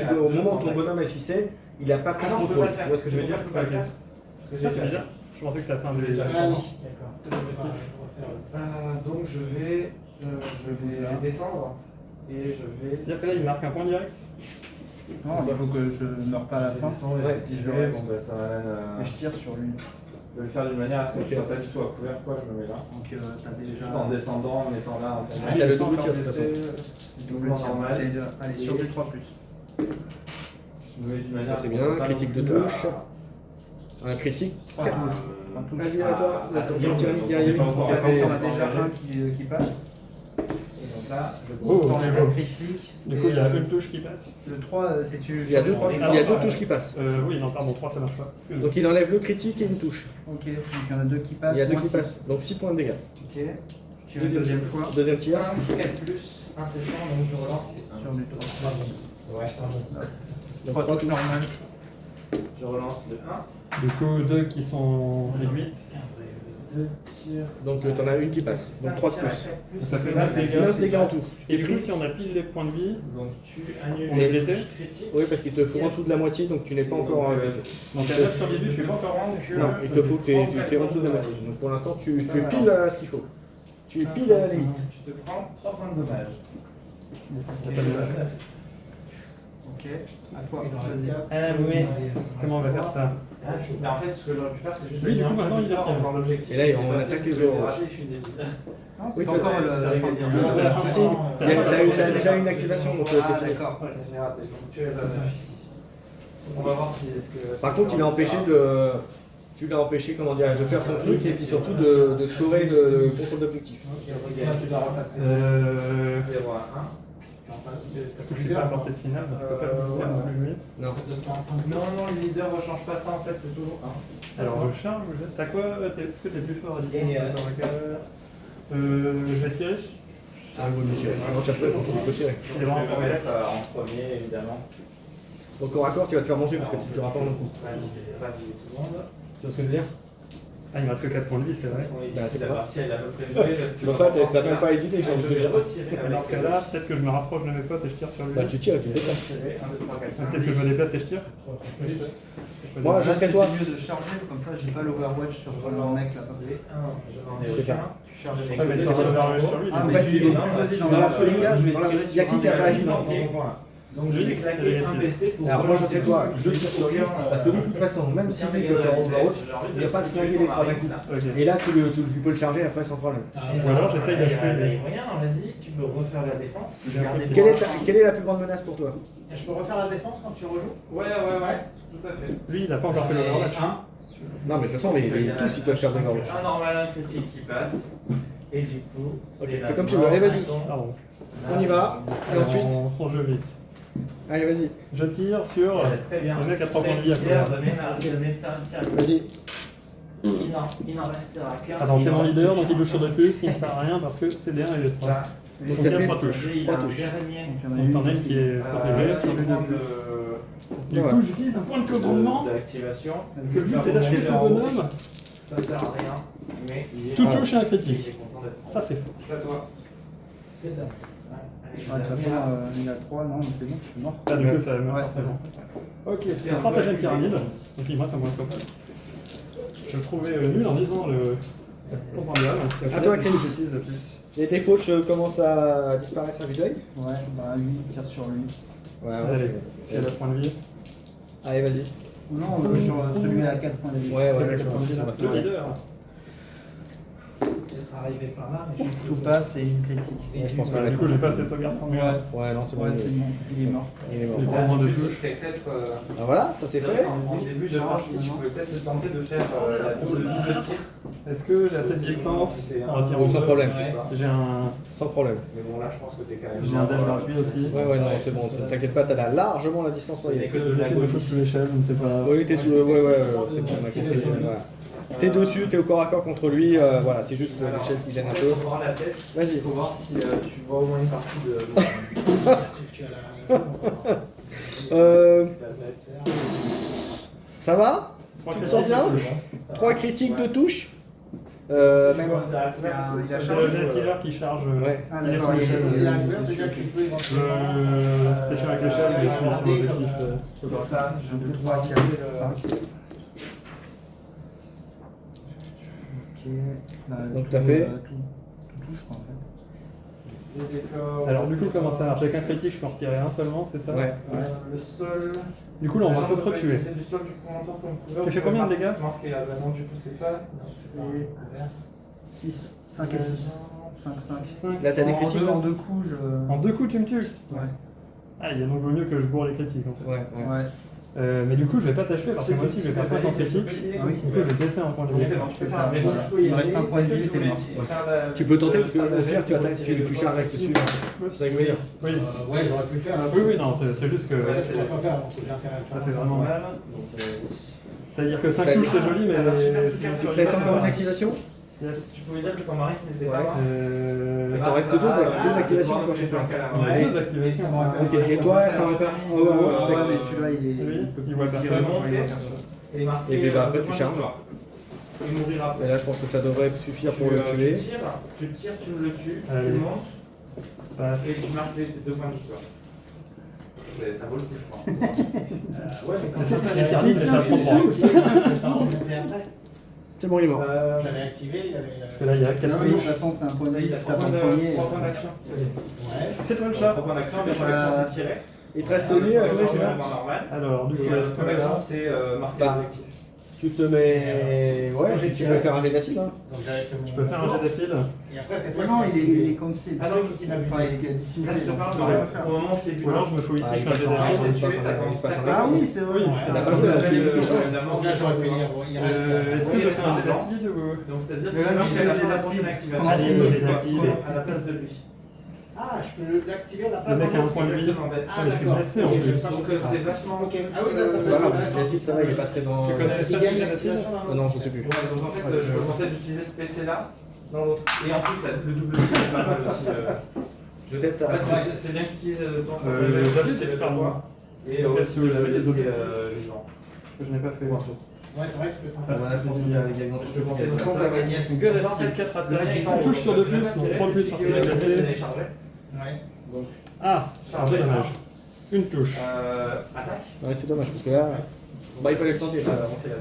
S1: ton bonhomme agissait, il n'a pas pris le contrôle. Tu vois ce que je veux dire?
S3: Ok. Ça, c'est bizarre. Je pensais que c'était la fin du
S8: Ah oui,
S3: tournant.
S8: d'accord.
S4: donc je vais descendre et je vais.
S3: C'est-à-dire que là, il marque un point direct.
S2: Non, il faut que je ne meure pas à la fin.
S4: Ouais, si je vais, bon bah ça m'amène
S2: Et je tire sur lui.
S4: de le faire d'une manière à ce que je sois pas du tout à couvert, quoi, je me mets là.
S2: Donc, t'as déjà.
S4: Juste en descendant, en mettant là, en fait.
S1: Ah, t'as le double tir de toute façon.
S2: Double tir.
S4: normal.
S2: Allez, sur du 3+.
S4: Je me mets d'une manière.
S1: Ça, c'est bien, critique de touche. Un critique.
S2: 3 touches.
S1: Vas-y, à toi.
S4: Ah,
S1: Il y a Yannick qui
S2: On
S1: savait.
S2: a déjà un qui passe.
S4: Donc là, je
S3: Oh,
S2: T'enlèves le critique.
S3: Du coup, il y a une touche qui passe.
S2: Le 3, c'est tu.
S1: Il y a deux touches qui passent.
S3: Oui, non, pardon, 3 ça marche pas.
S1: Donc il enlève le critique et une touche.
S2: Ok, donc il y en a 2 qui passent.
S1: Il y a 2
S2: moi,
S1: qui
S2: six.
S1: passent. Donc 6 points de dégâts.
S2: Ok. Je tire une deuxième fois.
S1: Deuxième tir.
S4: 5, 4 plus, incessant, donc je relance.
S2: Sur du 3.
S4: Ouais,
S1: Donc
S2: 3
S1: 3
S2: touches
S1: touches.
S2: normales.
S4: je relance le 1.
S3: Du coup, 2 qui sont réduites.
S4: 2 tirs.
S1: Donc t'en as une qui passe. Donc 3 de plus.
S3: Ça fait 9
S1: 9 dégâts en tout.
S3: Et du coup, si on a pile les points de vie,
S4: Donc tu annules
S3: on est blessé.
S4: critique.
S1: Oui, parce qu'il te faut en dessous de la moitié, donc tu n'es pas encore blessé.
S3: Donc à 9 sur 18, je suis pas encore en que.
S1: Non, il te faut que tu fais en dessous de la moitié. Donc pour l'instant, tu es pile à ce qu'il faut. Tu es pile à la limite.
S4: Tu te prends 3 points de dommage.
S2: Ok. À toi.
S3: oui. Comment on va faire ça?
S4: Mais en fait, ce que j'aurais pu faire, c'est juste.
S3: Oui, du coup, maintenant, il est
S4: en faisant l'objectif.
S1: Et là, on attaque les euros.
S4: Raté, je suis débile.
S2: Non,
S1: Oui,
S2: c'est
S1: t'as-
S2: encore la fin.
S3: C'est la fin.
S1: Si, si, t'as déjà une activation, donc c'est fini.
S4: D'accord, je l'ai raté. Donc tu es à 9 ici. On va voir si est-ce que.
S1: Par contre, il a empêché de. Tu l'as empêché, comment dire, de faire son truc et puis surtout de scorer le contrôle d'objectif.
S8: Tu dois repasser.
S4: 0 à 1.
S3: Je suis pas à portée signal, donc je peux pas le booster non plus lui.
S1: Non.
S4: Non, le leader ne change pas ça en fait, c'est toujours 1.
S3: Alors je charge, t'as quoi? Est-ce que t'es plus fort à distance? Je vais tirer.
S1: Ah, il vaut mieux tirer. On cherche pas, il faut tirer.
S3: Il est vraiment
S4: Je vais mettre en premier évidemment.
S1: Donc au raccord, tu vas te faire manger parce que tu ne tueras pas en un coup.
S4: Vas-y tout le monde.
S1: Tu vois ce que je veux dire?
S3: Ah, il me reste que 4 points de vie, c'est vrai.
S1: Bah, c'est
S4: la
S1: pas
S4: partie elle a à peu près joué.
S1: C'est pour ça que ça ne pas hésiter, j'ai envie de te
S4: Je vais
S1: dire.
S4: retirer
S3: Et dans ce cas-là, peut-être que je me rapproche de mes potes et je tire sur lui.
S1: Bah, tu tires et tu te déplaces.
S4: 1, 2, 3, 4, 5.
S3: Peut-être que je me déplace et je tire.
S1: Moi, je serais toi.
S2: C'est mieux de charger, comme ça j'ai pas l'overwatch sur le mec là-bas.
S1: C'est ça.
S3: Ouais, mais ça va vers sur lui.
S2: Ah,
S3: du
S2: mais
S3: coup.
S2: tu es plus dans l'absolu cas, je vais tirer
S1: Il y a
S2: sur
S1: qui
S2: un
S1: a réagi
S2: des
S1: dans
S2: deux.
S1: ton point?
S4: Donc je vais claquer un PC pour.
S1: Alors moi je serais toi, je tire sur lui, parce que de toute façon, même si tu veux faire Overwatch, il n'y a pas de flinguer les 3 d'un coup.
S3: Ok.
S1: Et là tu peux le charger après sans problème.
S3: Ou alors j'essaye d'achever.
S4: Rien, vas-y, tu peux refaire la défense.
S1: Quelle est la plus grande menace pour toi?
S8: Je peux refaire la défense quand tu rejoues?
S4: Ouais, tout à fait.
S3: Lui, il n'a pas encore fait l'overwatch.
S8: 1
S1: Non, mais de toute façon, tous ils peuvent faire des garroches.
S4: Un normal, un critique qui passe. Et du coup.
S1: Ok,
S4: c'est
S1: fais
S4: la
S1: comme tu veux. Allez, vas-y.
S3: Pardon.
S1: On y va. Et ensuite.
S3: On joue vite.
S1: Allez, vas-y.
S3: Je tire sur
S4: Très bien.
S3: le mec à 3 points de vie à
S4: Pierre,
S3: côté.
S1: Vas-y.
S4: Il n'en restera qu'un.
S3: Attends, c'est mon leader, donc il touche sur 2 plus, il ne sert à rien parce que c'est des 1 et des 3.
S4: Ça,
S1: Donc
S3: il y
S1: t'as
S3: a
S1: fait
S3: 3 touches.
S4: il a
S1: 3
S4: un
S1: touches.
S4: dernier.
S3: Donc t'en as une qui est protégée sur les 2 plus. Du coup, j'utilise un point de commandement.
S4: D'activation.
S3: Parce que le but c'est d'achever ce bonhomme.
S4: Ça sert à rien. Mais il est.
S3: Tout touche et un
S4: Il
S3: critique.
S4: est content d'être.
S3: Ça c'est faux.
S4: C'est à toi.
S8: C'est dingue.
S2: De toute façon, il a 3, non, mais c'est bon, je suis mort.
S3: Ah, du coup, ça meurt
S2: Ouais.
S3: forcément. Ok, c'est stratagème pyramide. Et puis moi, ça me reste comme ça. Je trouvais nul en lisant le compendium.
S1: À toi, Chris.
S3: J'utilise le plus.
S1: Les défauts commencent à disparaître à vue d'œil.
S2: Ouais, bah lui, il tire sur lui.
S1: Ouais,
S3: Allez, j'ai le point de vie.
S1: Allez, vas-y.
S2: Non, on joue sur celui à 4 points de vie.
S1: Ouais,
S3: C'est
S1: ouais,
S3: le
S1: je
S3: point de vie, là.
S1: vois.
S3: Le leader.
S8: Peut-être arrivé par là, mais je
S2: Tout passe et une critique.
S1: Ouais, je pense
S3: Bah, du coup, j'ai pas assez de sauvegarde pour moi.
S1: Ouais, non, c'est bon.
S2: Ouais, c'est bon, il est mort.
S1: Il est mort.
S3: J'ai pas moins de touches.
S4: Peut-être.
S1: Ah, voilà, ça c'est fait.
S4: En début de partie, tu peux peut-être tenter de faire la double tir.
S3: Est-ce que j'ai assez de distance en retirant
S1: Sans
S3: deux
S1: problème.
S3: J'ai un
S1: Sans problème.
S4: Mais bon, là, je pense que t'es quand même.
S3: J'ai un dash gratuit aussi.
S1: Ouais, ouais, non, c'est bon. T'inquiète pas, t'as largement la distance pour y aller.
S3: J'essaie de me foutre sous l'échelle, je ne sais pas.
S1: Oui, t'es sous. Ouais, ouais, c'est bon, on a compris. Voilà. T'es dessus, t'es au corps à corps contre lui. Voilà, c'est juste l'échelle qui gêne un peu.
S4: Il faut voir la tête.
S1: Vas-y.
S4: Il faut voir si tu vois au moins une partie de.
S8: tu as la
S1: Ça va? Tu te sens bien? 3 critiques de touche.
S2: Il a
S3: C'est
S2: chargé.
S3: le G-Sealer qui charge.
S1: Ouais.
S2: Ah,
S3: Il est
S2: d'accord,
S3: sur
S2: il
S3: l'échelle.
S8: C'est la couleur, c'est bien que tu peux éventuellement.
S3: C'était sur avec l'échelle, mais je suis sur l'objectif.
S4: C'est ça, je vais
S2: 3, 4, 5.
S1: Donc, t'as fait
S2: tout touche, quoi, en fait.
S3: Alors, du coup, comment ça marche? Avec un critique, je peux en retirer un seulement, c'est ça?
S1: Ouais.
S4: Le sol.
S3: Du coup, là, on va s'entretuer.
S4: C'est du sol du commentaire qu'on pouvait.
S3: Tu fais combien de dégâts?
S4: Non, non, du coup, c'est pas.
S2: 6, 5 et 6. 5, 5.
S1: Là, t'as des critiques
S2: En 2 coups, je.
S3: En 2 coups, tu me tues?
S2: Ouais.
S3: Ah, il y a donc vaut mieux que je bourre les critiques en fait.
S1: Ouais, ouais.
S2: Ouais.
S3: Mais du coup, je vais pas t'achever parce que moi aussi, je vais faire 5 en critique.
S2: Ah oui.
S3: Du coup, je vais baisser un point de vie.
S2: C'est ça. Voilà. Il me reste un point de vie, t'es mort.
S1: Tu peux tenter parce que au pire, tu attaques, tu charges avec le suivant. C'est ça que je veux dire.
S3: Oui,
S8: Ouais, j'aurais pu le faire.
S3: oui, oui, non, c'est juste que
S8: Je peux pas faire, donc j'ai intérêt à
S3: ça
S8: le
S3: fait
S8: faire.
S3: vraiment mal. C'est-à-dire que 5
S1: Ça-
S3: touches, c'est joli, mais si
S1: Tu te restes encore une activation?
S3: Yes.
S4: Tu pouvais dire que ton mari, c'était
S1: Ouais.
S4: pas moi.
S1: Il t'en reste 2, deux activations encore chez toi.
S3: Il y a
S8: Ouais.
S3: 2 activations.
S1: Ok, et toi, t'as encore. Oh, ouais, ouais, je
S2: Ouais,
S1: t'ai-
S2: mais celui-là, il est.
S3: Oui, il voit
S4: Il
S3: personne.
S4: remonte
S3: il voit personne.
S4: et marqué.
S1: Et puis bah, après, tu charges.
S4: Il mourira après.
S1: Et là, je pense que ça devrait suffire pour le tuer.
S4: Tu tires, tu le tues,
S3: Allez.
S4: tu montes
S3: Bah,
S4: et tu marques tes 2 points de victoire. Ça vaut le coup, je crois.
S8: Ouais, mais quand
S3: C'est ça,
S8: ça,
S3: t'as interdit, mais ça prend pas.
S1: C'est bon, il est mort.
S8: J'avais activé, il y avait.
S3: Parce que là, il y a 4
S2: Non, de toute
S3: touches.
S2: façon, c'est un point de vie.
S4: Il a
S2: Tu
S4: 3
S2: tapes
S4: points
S2: en premier.
S4: d'action.
S8: Ouais.
S3: C'est toi le chat.
S4: 3 points d'action, mais chaque action c'est tiré.
S1: Il te reste lui à jouer, c'est là?
S4: Normal.
S3: Alors, du coup,
S4: Et
S3: là,
S4: ton action c'est marquer
S1: Bah,
S4: l'objectif.
S1: Tu te mets. Ouais, tu peux faire un jet d'acide. Hein.
S8: Donc j'avais fait mon.
S3: je peux faire un jet d'acide.
S8: Et après, c'est toi
S2: Non,
S8: qui
S2: il est
S8: activé.
S2: concealed.
S4: Ah non,
S2: Enfin, il est
S4: là
S2: dissimulé.
S4: je te parle
S3: Ouais.
S4: au moment où je t'ai vu.
S3: Ou alors, je me fous ici,
S1: Ah,
S3: je fais un jet
S1: il passe en
S3: d'acide.
S1: règle, il se passe en règle.
S2: Ah oui, c'est vrai.
S3: Oui,
S8: Ouais.
S3: c'est
S1: la
S3: la
S1: base de la clé qui change.
S8: Donc là, j'aurais pu lire. Il reste.
S3: Est-ce que je fais un jet d'acide ou.
S4: Donc c'est-à-dire
S2: Mais
S4: que
S2: vas-y,
S4: tu
S2: fais
S4: la
S2: le
S4: fin de la
S2: jet
S4: prochaine
S2: d'acide.
S4: activation.
S3: Allez,
S4: c'est
S3: jet
S4: quoi,
S3: d'acide.
S4: à la place de lui.
S8: Ah, je peux l'activer à la
S3: Le
S8: place
S3: mec a un
S8: d'un
S3: point de vie.
S4: Exactement, bête.
S8: Ah,
S3: Ah, mais je suis
S8: d'accord.
S3: blessé en
S8: Ok,
S3: plus.
S8: j'ai pas
S4: Donc
S8: compris ça.
S4: c'est vachement.
S8: Ok. Ah oui, là, ça
S1: C'est
S8: peut
S1: pas
S8: être
S1: grave,
S8: intéressant.
S1: l'acide, ça va, il est pas très dans.
S3: Tu connais
S8: Il
S3: ça,
S8: gagne
S3: le jet
S8: la
S3: d'acide?
S8: situation, là,
S1: Oh non, je sais plus.
S4: Ouais, donc en fait, je me conseille d'utiliser ce PC là dans l'autre. Et en plus, le double tir est pas mal aussi.
S1: Peut-être ça
S4: En
S1: va.
S4: fait, c'est bien que tu utilises ton
S3: J'avais tiré par moi.
S4: Et
S3: Donc,
S4: aussi,
S3: est-ce que vous avez des
S4: laisser,
S3: objectifs
S4: vivant.
S3: Que je n'ai pas fait.
S8: Ouais, c'est vrai que ça peut être
S3: Ah,
S1: Voilà, je pense qu'il y a les gagnants.
S4: Je te conseille de
S8: Quand
S4: faire
S8: t'as gagné,
S4: ça.
S3: Gueule d'acide, 4 attaques, on touche sur 2 plus, donc 3 plus parce qu'il est blessé.
S8: Ouais.
S3: Ah, c'est un peu dommage. Une touche.
S4: Attaque.
S1: Ouais, c'est dommage parce que là. Bah, il fallait le tenter.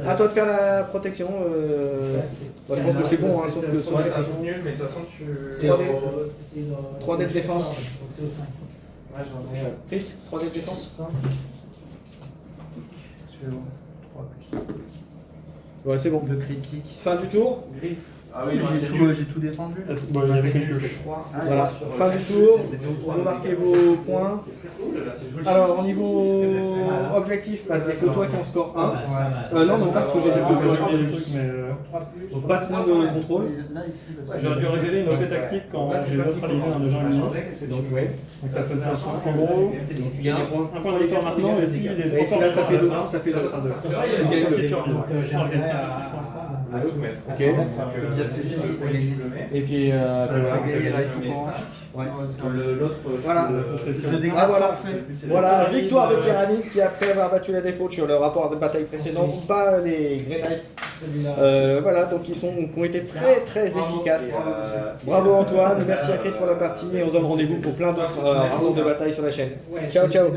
S1: À toi de faire la protection. Moi, je pense que c'est bon, hein, sauf que son
S4: Ouais, c'est un peu nul, mais de toute façon, tu.
S1: 3D de défense.
S8: Donc c'est au 5.
S4: Ouais, j'en ai.
S1: Chris, 3D de défense.
S2: C'est bon. 3 plus.
S1: Ouais, c'est bon.
S2: 2 critiques.
S1: Fin du tour.
S4: Griffe. Ah oui,
S2: J'ai tout défendu.
S3: Bon, il y avait quelques jeux.
S1: Voilà, fin du tour, vous marquez vos points. Alors, au niveau objectif, bah, c'est que toi qui en score 1. Non, non, pas ce que j'ai dit. Donc, pas de point de contrôle.
S3: J'aurais dû révéler une OP tactique quand j'ai neutralisé un de gens ennemis.
S1: Donc, ouais.
S3: Donc ça faisait ça. En gros,
S1: Tu gagnes
S3: un point de victoire maintenant, et si les
S1: Et celui-là, ça fait 2. Ça fait 2.
S3: Tu gagnes le survie.
S8: J'ai intérêt à.
S1: Ok. Et puis,
S4: L'autre,
S1: voilà. Ah voilà, voilà, victoire de Tyrannique qui après avoir battu la défaut sur le rapport de bataille précédent, bat les Grey Knights. Voilà, donc qui ont été très efficaces. Bravo Antoine, merci à Chris pour la partie et on se donne rendez-vous pour plein d'autres rapports de bataille sur la chaîne. Ciao ciao.